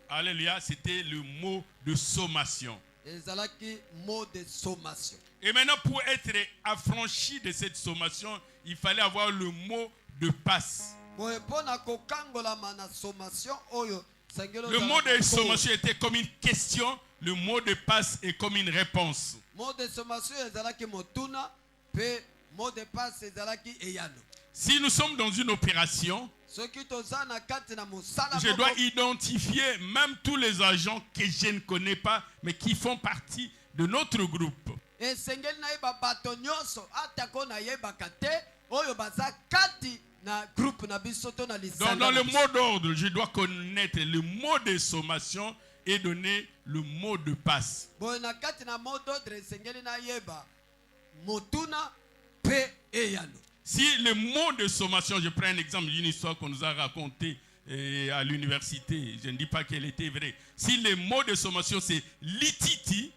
Alléluia, c'était le mot de sommation. Ezalaki mot de sommation. Et maintenant, pour être affranchi de cette sommation, il fallait avoir le mot de passe. Le mot de sommation était comme une question, le mot de passe est comme une réponse. Si nous sommes dans une opération, je dois identifier même tous les agents que je ne connais pas, mais qui font partie de notre groupe. Donc dans le mot d'ordre, je dois connaître le mot de sommation et donner le mot de passe. boye na kati na mot d'ordre esengeli nayeba motuna pe eyano. Si le mot de sommation, je prends un exemple d'une histoire qu'on nous a racontée à l'université, je ne dis pas qu'elle était vraie. Si le mot de sommation c'est lititi,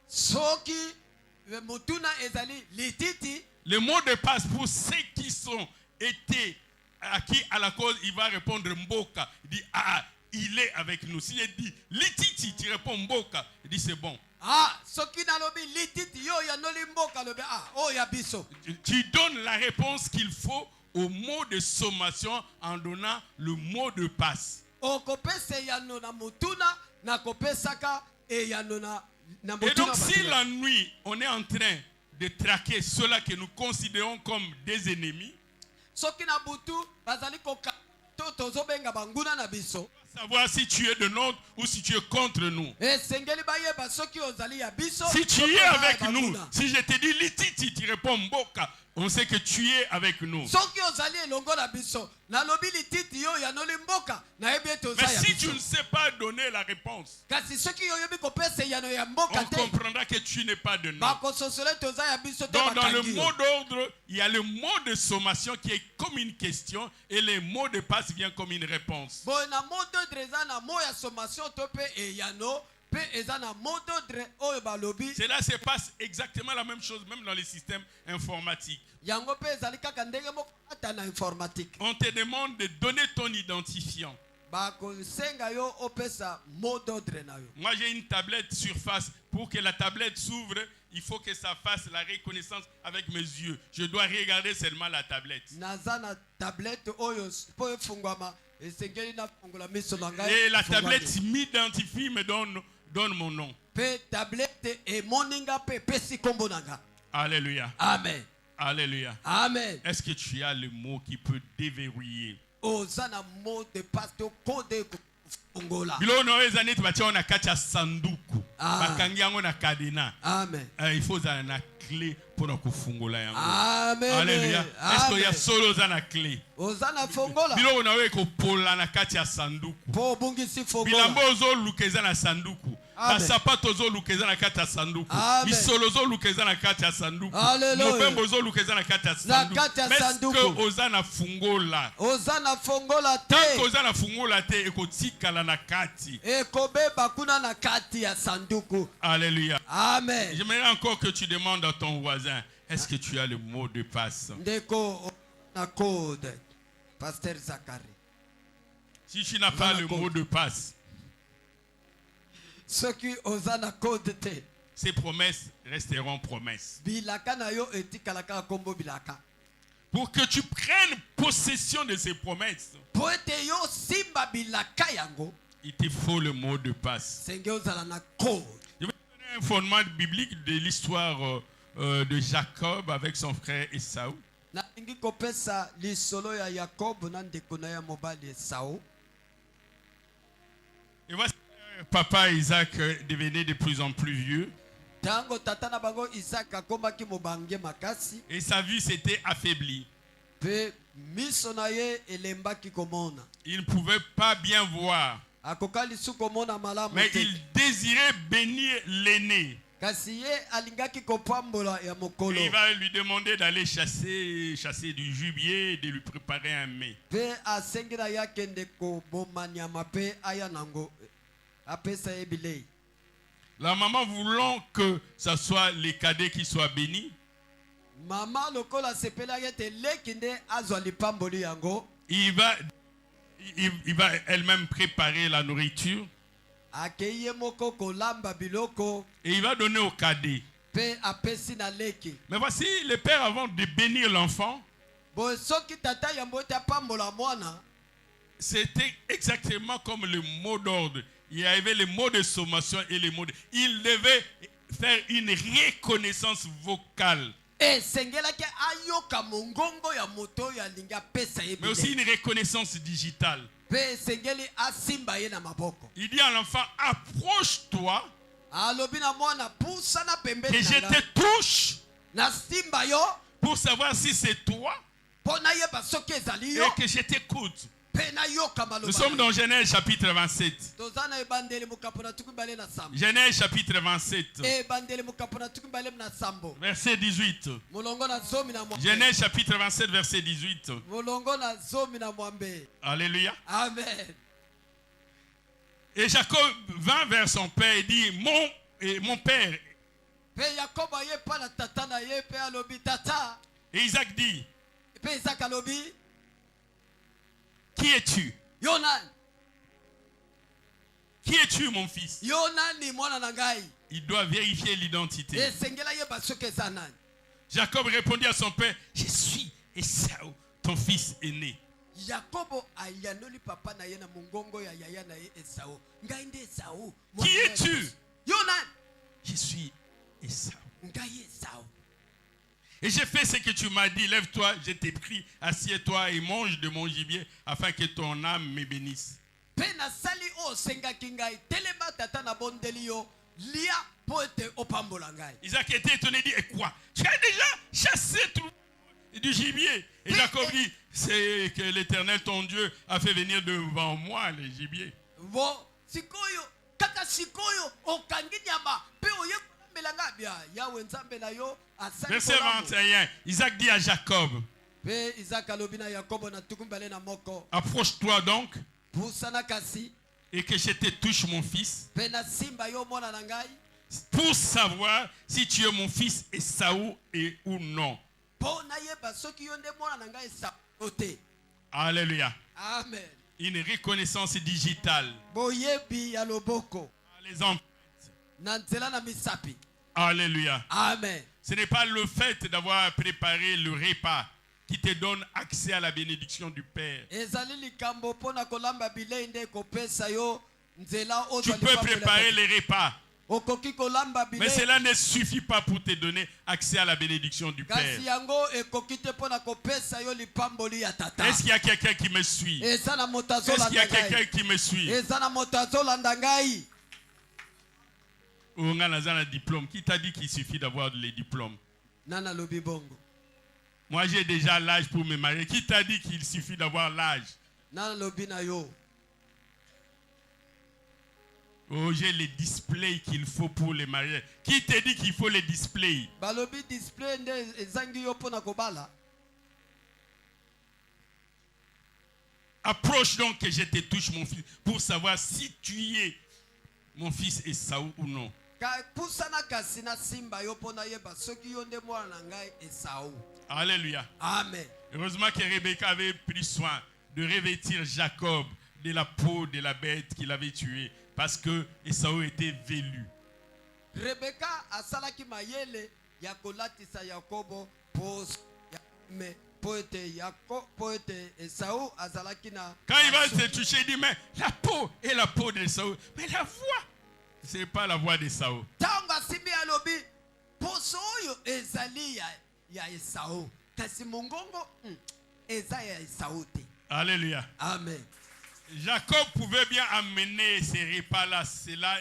soki motuna ezali lititi, le mot de passe pour ceux qui sont été acquis à la cause, il va répondre Mboka. Il dit ah, il est avec nous. Si il dit lititi, tu réponds Mboka, il dit c'est bon. ah soki nalobi lititi yo ya noli mboka lobi ah oh ya biso. Tu donnes la réponse qu'il faut au mot de sommation en donnant le mot de passe. okopesa eyano na motuna na kopesaka eyano na Et motuna. donc si la nuit on est en train de traquer ceux-là que nous considérons comme des ennemis, soki na butu bazali koka to tozobenga banguna na biso, savoir si tu es de notre ou si tu es contre nous. esengeli bayeba soki ozali ya biso. Si tu soki es ozali avec ya nous, banguna. si je te dis lititi, tu réponds Mboka, on sait que tu es avec nous. soki ozali elongo na biso nalobi lititi yo ya noli mboka nayebi ete oza Mais ya si tu biso. ne sais pas donner la réponse, kasi soki oyebi kopesa eyano ya on mboka te comprendra que tu n'es pas de nous. bakososola ete oza ya biso te Donc dans le bakangi yo. mot d'ordre, il y a le mot de sommation qui est comme une question et le mot de passe vient comme une réponse. boye na mot d'ordre eza na mot ya sommation to mpe eyano mpe eza na mot d'ordre oyo balobi Cela se passe exactement la même chose même dans les systèmes informatiques. yango mpe ezali kaka ndenge moko ata na informatique. On te demande de donner ton identifiant. bakosenga yo opesa mot d'ordre na yo. Moi j'ai une tablette Surface. Pour que la tablette s'ouvre, il faut que ça fasse la reconnaissance avec mes yeux. Je dois regarder seulement la tablette. naza na tablette oyo mpo efungwama esengeli nafungola miso na ngai Et la efungwami. tablette m'identifie, me donne mon nom. mpe tablette emoninga mpe epesi nkombo na nga. Alléluia. Amen. Alléluia. Amen. Est-ce que tu as le mot qui peut déverrouiller? oza na mot de passe to kode kofungola. Bilono ezani tubatia na kati ya sanduku. Ah. Bakangi yango na kadena. Amen. Il faut za na clé pour na kufungola yango. Amen. Alléluia. Est-ce qu'il y a solo za na clé? oza na fongola Biloko na we ko pola na kati ya sanduku. mpo obungisi Bilambo fongola. ozo lukeza na sanduku. Amen. Basapato ozo lukeza na kati ya sanduku. Amen. Bisolo ozo lukeza na kati ya sanduku. Alléluia. Mopembo ozo lukeza na kati ya sanduku. kati ya Mais est-ce sanduku. que oza na fungola? oza na fongola Tant te oza na fungola te ekotikala na kati. ekobeba kuna na kati ya sanduku. Alléluia. Amen. J'aimerais encore que tu demandes à ton voisin, est-ce que tu as le mot de passe? ndeko na code Pasteur Zakari. Si tu n'as pas le mot de passe, soki oza na code te ces promesses resteront promesses. bilaka na yo etikalaka kombo bilaka. Pour que tu prennes possession de ces promesses, po ete yo simba bilaka yango il te faut le mot de passe. senge ozala na code. Je vais te donner un fondement biblique de l'histoire de Jacob avec son frère Esaü. nalingi kopesa lisolo ya yakobo na ndeko na ya mobali esau. Et voici papa Isaac devenait de plus en plus vieux ntango tata na bango isaka akomaki mobange makasi et sa vue s'était affaiblie. mpe miso na ye elembaki komona. Il ne pouvait pas bien voir, akoka lisu komona malamu mais te. il désirait bénir l'aîné. kasi ye alingaki kopambola ya mokolo. Et il va lui demander d'aller chasser du gibier et de lui préparer un mets. mpe asengi na ye akende koboma nyama mpe aya nango apesa ye bilei. La maman voulant que ce soit les cadets qui soient bénis, mama lokola asepelaki ete leki nde azwa lipamboli yango il va elle-même préparer la nourriture akei ye moko kolamba biloko et il va donner au cadet. mpe apesi na leki. Mais voici le père avant de bénir l'enfant, boye soki tata yambo ete apambola mwana c'était exactement comme le mot d'ordre. Il y avait le mot de sommation et le mot de... Il devait faire une reconnaissance vocale, esengelaki ayoka mongongo ya moto oyo alingi apesa ye mais aussi bilei une reconnaissance digitale. mpe esengeli asimba ye na maboko. Il dit à l'enfant, approche-toi, alobi na mwana pusana que pembeni je na te nga touche na simba yo pour savoir si c'est toi mpo nayeba soki ezali yo et que je t'écoute. Nous sommes dans Genèse chapitre 27. Genèse chapitre 27. Verset 18. Genèse chapitre 27, verset 18. Alléluia. Amen. Et Jacob vint vers son père et dit, mon père. Et Isaac dit, qui es-tu? Qui es-tu, mon fils? Il doit vérifier l'identité. Jacob répondit à son père, je suis Esau, ton fils aîné. Qui es-tu? Je suis Esau. Et j'ai fait ce que tu m'as dit. Lève-toi, je t'ai pris, assieds-toi et mange de mon gibier afin que ton âme me bénisse. Isaac était étonné, dit, et quoi? Tu as déjà chassé tout du gibier? Et Jacob dit, c'est que l'Éternel, ton Dieu, a fait venir devant moi les gibiers. Verset 21, Isaac dit à Jacob, approche-toi donc et que je te touche mon fils pour savoir si tu es mon fils Esaü et ou non. Alléluia. Amen. Une reconnaissance digitale. Les empreintes. Alléluia. Amen. Ce n'est pas le fait d'avoir préparé le repas qui te donne accès à la bénédiction du Père. Tu peux préparer les repas, mais cela ne suffit pas pour te donner accès à la bénédiction du Père. Est-ce qu'il y a quelqu'un qui me suit? Est-ce qu'il y a quelqu'un qui me suit? On a un diplôme. Qui t'a dit qu'il suffit d'avoir les diplômes? Moi, j'ai déjà l'âge pour me marier. Qui t'a dit qu'il suffit d'avoir l'âge? Oh, j'ai les displays qu'il faut pour les marier. Qui t'a dit qu'il faut les displays? Approche donc que je te touche, mon fils, pour savoir si tu es mon fils Esaü ou non. Alléluia. Amen. Heureusement que Rebecca avait pris soin de revêtir Jacob de la peau de la bête qu'il avait tuée, parce que Esaü était velu. Rebecca asalaki mayele ya kolatisa Yakobo poete Esaü azalaki na. Quand il va se toucher, il dit, mais la peau est la peau d'Esaü, mais la voix, ce n'est pas la voix d'Esaü. Tanga simbi alobi poso oyo ezali ya Esaü kasi mongongo eza ya Esaü te. Alléluia. Amen. Jacob pouvait bien amener ces repas-là. Cela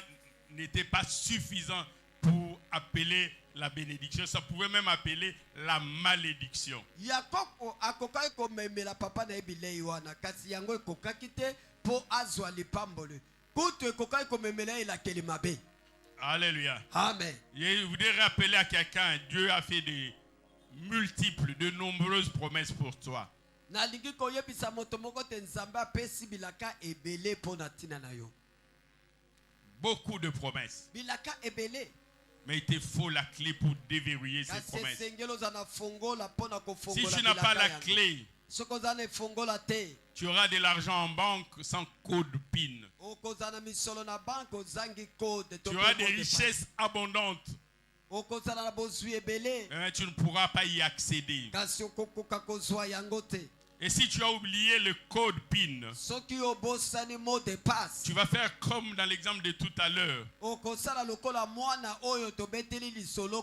n'était pas suffisant pour appeler la bénédiction. Ça pouvait même appeler la malédiction. Jacob akokai ko memela papa na ebilei wana kasi yango ekokaki te po azwa lipambole. Kutu ekokai ko memela ila kelimabe. Alléluia. Amen. Je voudrais rappeler à quelqu'un, Dieu a fait de multiples, de nombreuses promesses pour toi. Beaucoup de promesses. Mais il te faut la clé pour déverrouiller ces promesses. Si tu n'as pas la clé, tu auras de l'argent en banque sans code PIN. Tu auras des richesses abondantes. Mais tu ne pourras pas y accéder. Et si tu as oublié le code PIN, tu vas faire comme dans l'exemple de tout à l'heure.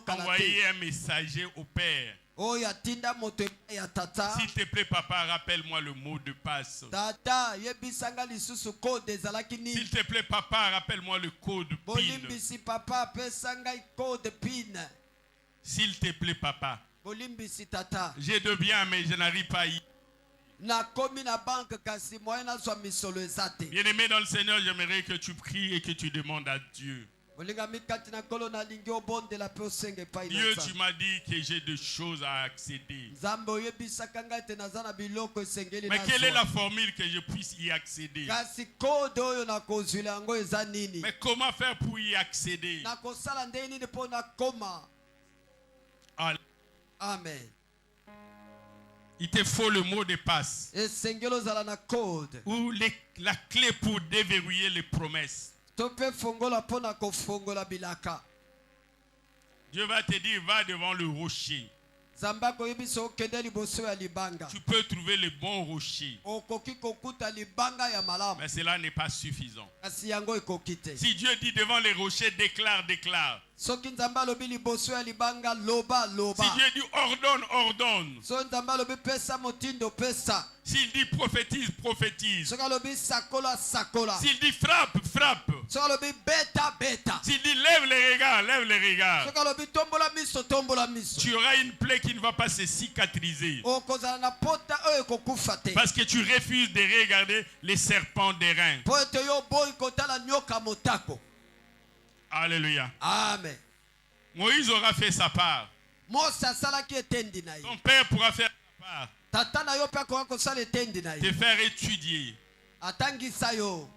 Envoyer un messager au Père. S'il te plaît, papa, rappelle-moi le mot de passe. S'il te plaît, papa, rappelle-moi le code PIN. S'il te plaît, papa, j'ai de bien, mais je n'arrive pas à y. nakomi na banque kasi moyen nazwa misolo eza te. Bien-aimé dans le Seigneur, j'aimerais que tu pries et que tu demandes à Dieu. molingami kati na nkolo nalingi obondela mpe osenga epai na Dieu, Nzambe. tu m'as dit que j'ai des choses à accéder. Nzambe oyebisaka ngai ete naza na biloko esengeli Mais quelle est la nazwa. formule que je puisse y accéder? kasi kode oyo nakozwila yango eza nini? Mais comment faire pour y accéder? nakosala ndenge nini mpo nakoma? Amen. Il te faut le mot de passe esengeli ozala na code ou la clé pour déverrouiller les promesses. to mpe fongola mpo na kofongola bilaka. Dieu va te dire, va devant le rocher. Nzambe akoyebisa okende liboso ya libanga. Tu peux trouver le bon rocher. okoki kokuta libanga ya malamu. Mais cela n'est pas suffisant. kasi yango ekoki te. Si Dieu dit devant les rochers, déclare, déclare. soki Nzambe alobi liboso ya libanga loba loba. Si Dieu dit ordonne, ordonne. soki Nzambe alobi pesa motindo pesa. S'il dit prophétise, prophétise. soki alobi sakola sakola. S'il dit frappe, frappe. soki alobi beta beta. S'il dit lève les regards, lève les regards. soki alobi tombola miso tombola miso. Tu auras une plaie qui ne va pas se cicatriser. okozala na pota oyo ekokufa te. Parce que tu refuses de regarder les serpents d'airain. po ete yo boyi kotala nyoka motako. Alléluia. Amen. Moïse aura fait sa part. mose asalaki etendi na ye. Ton père pourra faire sa part. tata na yo mpe akoka kosala etendi na Te ye. faire étudier. atangisa yo.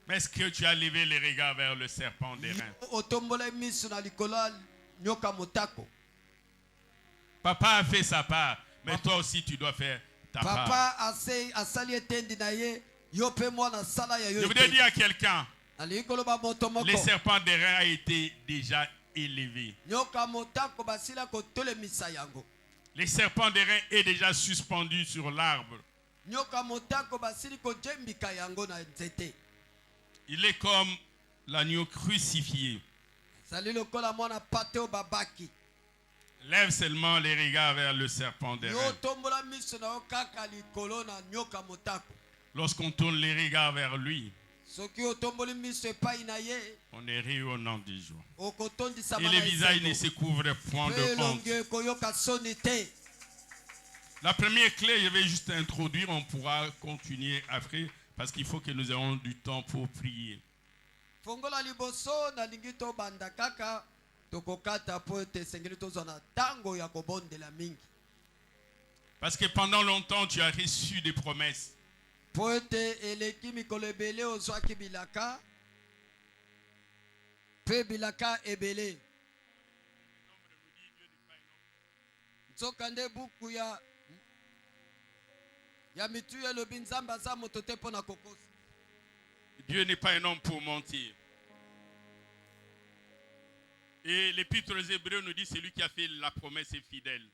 Mais est-ce que tu as levé les regards vers le serpent d'airain? otombola miso na likolo ya nyoka motako. Papa a fait sa part. Mais toi aussi tu dois faire ta part. papa asali etendi na ye. yo mpe mwana sala ya yo Je voudrais etendi. dire à quelqu'un, nalingi koloba moto moko. les serpents d'airain a été déjà élevé. nyoka motako basila kotolemisa yango. Les serpents d'airain est déjà suspendu sur l'arbre. nyoka motako basili kojembika yango na nzete. Il est comme l'agneau crucifié. sali lokola mwana pate oyo babaki. Lève seulement les regards vers le serpent yo d'airain. tombola miso na yo kaka likolo na nyoka motako. Lorsqu'on tourne les regards vers lui, soki otomboli miso epai na ye. on est rayonnant du jour. okotondisama Et na les visages esengo. ne se couvrent point mpe de elongi honte. ekoyoka soni te. La première clé, je vais juste introduire, on pourra continuer après, parce qu'il faut que nous ayons du temps pour prier. fongola liboso nalingi tobanda kaka tokokata po ete esengeli tozwa na ntango ya kobondela mingi. Parce que pendant longtemps, tu as reçu des promesses. po ete eleki mikolo ebele ozwaki bilaka mpe bilaka ebele. nzoka nde buku ya mitu elobi Nzambe aza moto te mpo na kokosa. Dieu n'est pas un homme pour mentir. Et l'épître aux Hébreux nous dit, celui qui a fait la promesse est fidèle.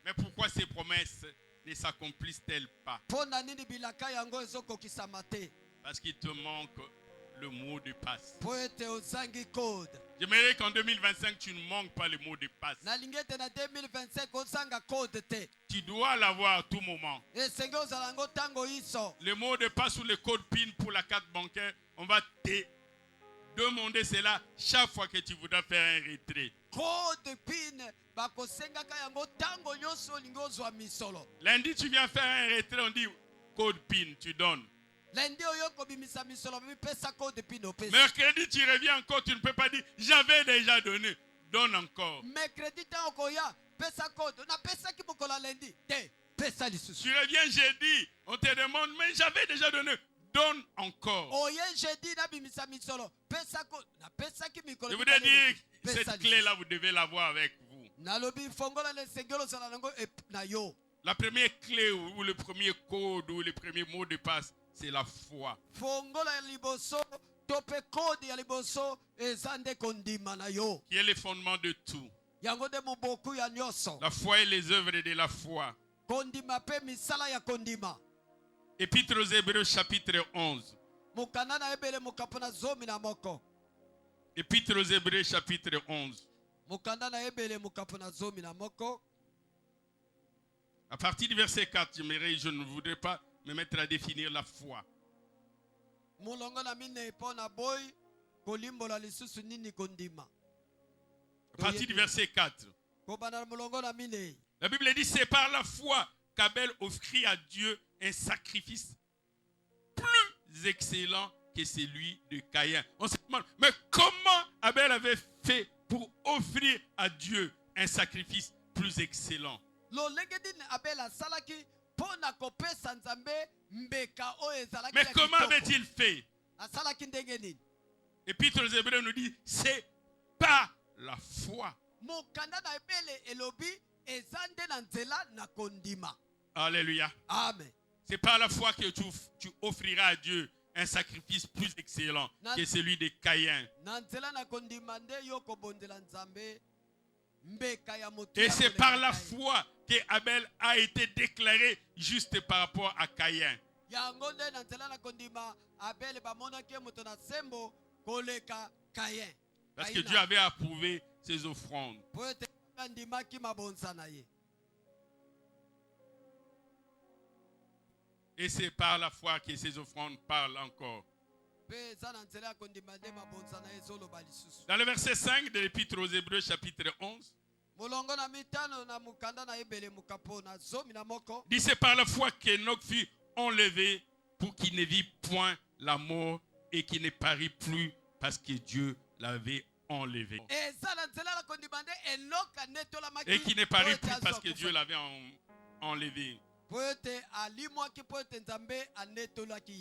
Mais pourquoi ces promesses ne s'accomplissent-elles pas? mpo na nini bilaka yango ezokokisama te? Parce qu'il te manque le mot de passe. mpo ete ozangi code. J'aimerais qu'en 2025, tu ne manques pas le mot de passe. nalingi ete na 2025 ozanga code te. Tu dois l'avoir à tout moment. esenge ozala yango ntango iso. Le mot de passe ou le code PIN pour la carte bancaire, on va te demander cela chaque fois que tu voudras faire un retrait. code pin bakosengaka yango ntango nyonso olingi ozwa misolo. Lundi, tu viens faire un retrait, on dit code PIN, tu donnes. lendi oyo kobimisa misolo bamipesa code pin opesa. Mercredi, tu reviens encore, tu ne peux pas dire j'avais déjà donné. Donne encore. mercredi ntango koya pesa code napesaki mokolo ya lendi te pesa lisusu. Tu reviens jeudi, on te demande mais j'avais déjà donné. Donne encore. oye jeudi nabimisa misolo pesa code napesaki mikolo. Je voudrais dire que Pesa cette lisusu. clé-là, vous devez l'avoir avec vous. nalobi fongola lesengeli ozala nango na yo. La première clé ou le premier code ou le premier mot de passe, c'est la foi. fongola ya liboso to mpe kode ya liboso eza nde kondima na yo. Qui est le fondement de tout. yango nde moboku ya nyonso. La foi et les œuvres de la foi. kondima mpe misala ya kondima. Épître aux Hébreux chapitre 11. mokanda na ebele mokapo na zomi na moko. Épître aux Hébreux chapitre 11. mokanda na ebele mokapo na zomi na moko. À partir du verset 4, je ne voudrais pas me mettre à définir la foi. molongo na minei mpo na boyi kolimbola lisusu nini kondima. À partir du verset 4. kobanda na molongo na minei La Bible dit, c'est par la foi qu'Abel offrit à Dieu un sacrifice plus excellent que celui de Caïn. On se demande, mais comment Abel avait fait pour offrir à Dieu un sacrifice plus excellent? Mais comment avait-il fait? L'Épître aux Hébreux nous dit, c'est par la foi. Alléluia. Amen. C'est par la foi que tu offriras à Dieu un sacrifice plus excellent que celui de Caïn. Et c'est par la foi que Abel a été déclaré juste par rapport à Caïn. Parce que Dieu avait approuvé ses offrandes. Et c'est par la foi que ces offrandes parlent encore. Dans le verset 5 de l'Épître aux Hébreux, chapitre 11, dit, c'est par la foi qu'Enoch fut enlevé pour qu'il ne vit point la mort et qu'il ne parut plus parce que Dieu l'avait enlevé. Et qu'il ne parut plus parce que Dieu l'avait enlevé.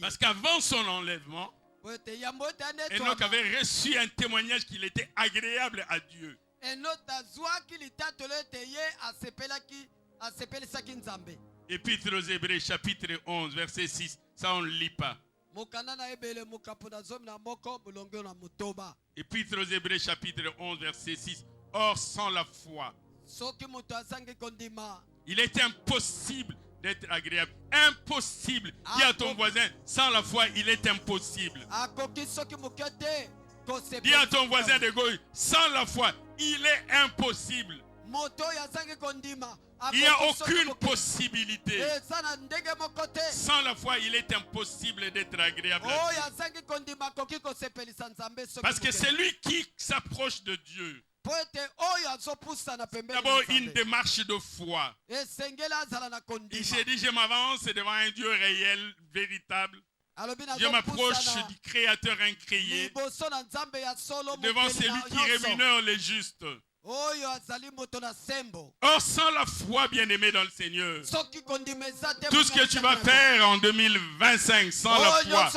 Parce qu'avant son enlèvement, Enoch avait reçu un témoignage qu'il était agréable à Dieu. Épître aux Hébreux, chapitre 11, verset 6. Ça, on ne lit pas. Épître aux Hébreux, chapitre 11, verset 6. Or, sans la foi, il est impossible d'être agréable. Impossible. Dis à ton voisin, sans la foi, il est impossible. Dis à ton voisin de gauche, sans la foi, il est impossible. Il n'y a aucune possibilité. Sans la foi, il est impossible d'être agréable à Dieu. Parce que c'est lui qui s'approche de Dieu. D'abord une démarche de foi. Il s'est dit, je m'avance devant un Dieu réel, véritable. Je m'approche du Créateur incréé, devant celui qui rémunère les justes. Or, sans la foi, bien-aimé dans le Seigneur, tout ce que tu vas faire en 2025 sans la foi,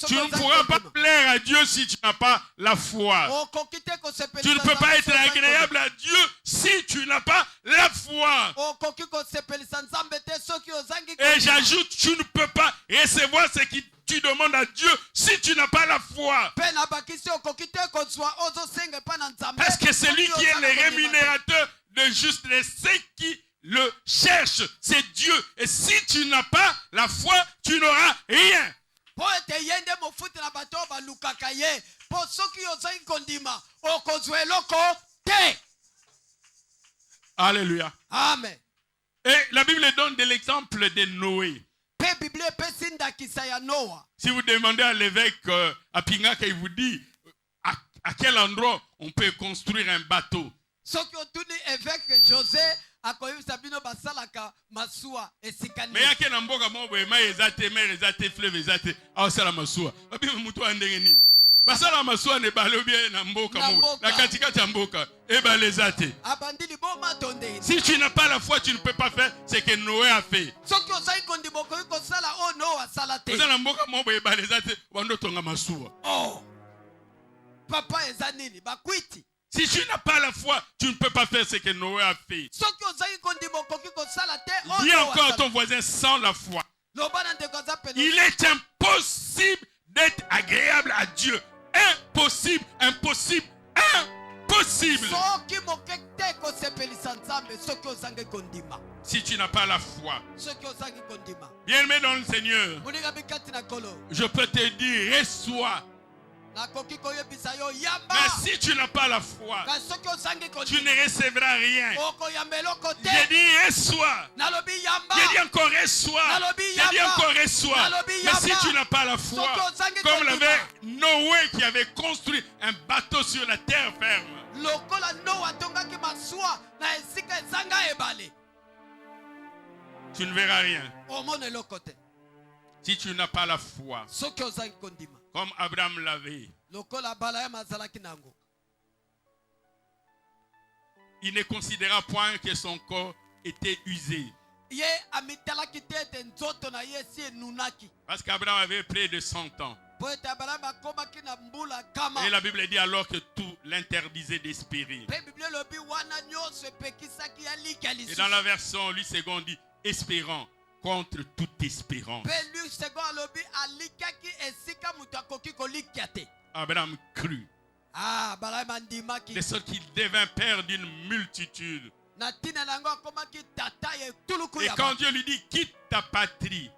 tu ne pourras pas plaire à Dieu si tu n'as pas la foi. Tu ne peux pas être agréable à Dieu si tu n'as pas la foi. Et j'ajoute, tu ne peux pas recevoir ce qui tu demandes à Dieu si tu n'as pas la foi. Parce que c'est lui qui est le rémunérateur de juste de ceux qui le cherchent. C'est Dieu. Et si tu n'as pas la foi, tu n'auras rien. Alléluia. Amen. Et la Bible donne de l'exemple de Noé. Si vous demandez à l'évêque à Pingaka, il vous dit à quel endroit on peut construire un bateau. Mais il y a quel endroit où il fleuve, la masua. Basala masua ne balo bien na mboka mo na katika cha mboka e balezate. Si tu n'as pas la foi, tu ne peux pas faire ce que Noé a fait. Basala mboka mo e balezate wando tonga masua. Oh. Papa ezanini bakwiti. Si tu n'as pas la foi, tu ne peux pas faire ce que Noé a fait. Dis encore à ton voisin, sans la foi, il est impossible d'être agréable à Dieu. Impossible, impossible, impossible. Si tu n'as pas la foi, bien-aimé dans le Seigneur, je peux te dire, reçois. Mais si tu n'as pas la foi, tu ne recevras rien. J'ai dit reçois. J'ai dit encore reçois. J'ai dit encore reçois. soit. Mais si tu n'as pas la foi, comme l'avait Noé qui avait construit un bateau sur la terre ferme, lokola Noa tongaki masuwa na esika ezanga ebale, tu ne verras rien. omona eloko te. Si tu n'as pas la foi, Soki ozangi kondima comme Abraham l'avait, lokola Abraham azalaki nango, il ne considéra point que son corps était usé. ye amitalaki te ete nzoto na ye esi enunaki, Parce qu'Abraham avait près de 100 ans. po ete Abraham akomaki na mbula kama. Et la Bible dit alors que tout l'interdisait d'espérer. Pe Biblia elobi wana nyonso epekisaki ya lika Et lisusu. dans la version, lui second dit espérant contre toute espérance. Pe lui second alobi alikaki esika mutu akoki kolikia te. Abraham crut, Ah, Abraham andimaki. de sorte qu'il devint père d'une multitude. Na tina nango akomaki tata ye tuluku Et ya quand bato. Dieu lui dit quitte ta patrie,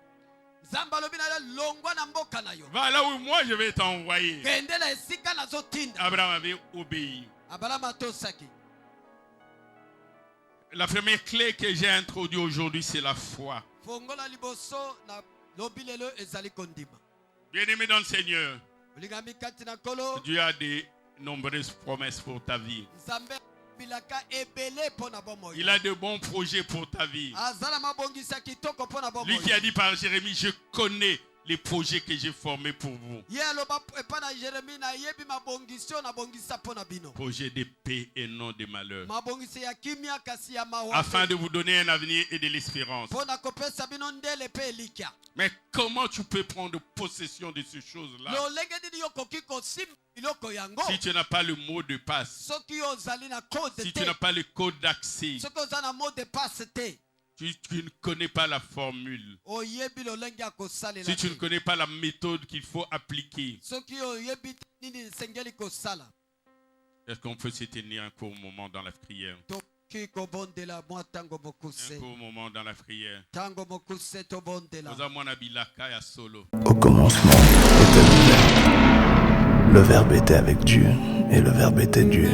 Nzambe alobi na ye longwa na mboka na yo, va là où moi je vais t'envoyer. kende na esika nazotinda. Abraham avait obéi. Abraham atosaki. La première clé que j'ai introduite aujourd'hui, c'est la foi. Fongola liboso na lobi lelo ezali kondima. Bien-aimé dans le Seigneur, Olingami kati na kolo, Dieu a de nombreuses promesses pour ta vie. Nzambe bilaka ebele pona bomoyo. Il a de bons projets pour ta vie. Azala mabongisa kitoko pona Lui bomoyo. qui a dit par Jérémie, je connais les projets que j'ai formés pour vous. Ye aloba epa na Jeremie na yebi mabongisio na bongisa pona bino. Projets de paix et non de malheur. Mabongisi ya kimia kasi ya mawa. Afin de vous donner un avenir et de l'espérance. Pona kopesa bino ndele pe elikia. Mais comment tu peux prendre possession de ces choses-là Lolenge dini yokoki kosimba biloko yango. si tu n'as pas le mot de passe, Soki ozali na code si te. tu n'as pas le code d'accès, Soki ozali na mot de passe te. tu ne connais pas la formule, Oyebi lolenge ya kosalela si tu ne te. connais pas la méthode qu'il faut appliquer, Soki oyebi nini sengeli kosala. est-ce qu'on peut se tenir un court moment dans la prière? Toki kobondela mwa tango Un mokuse. court moment dans la prière. Tango mokuse tobondela. Oza mwana bilaka ya solo. Au commencement était le Verbe. Le Verbe était avec Dieu, et le Verbe était Dieu.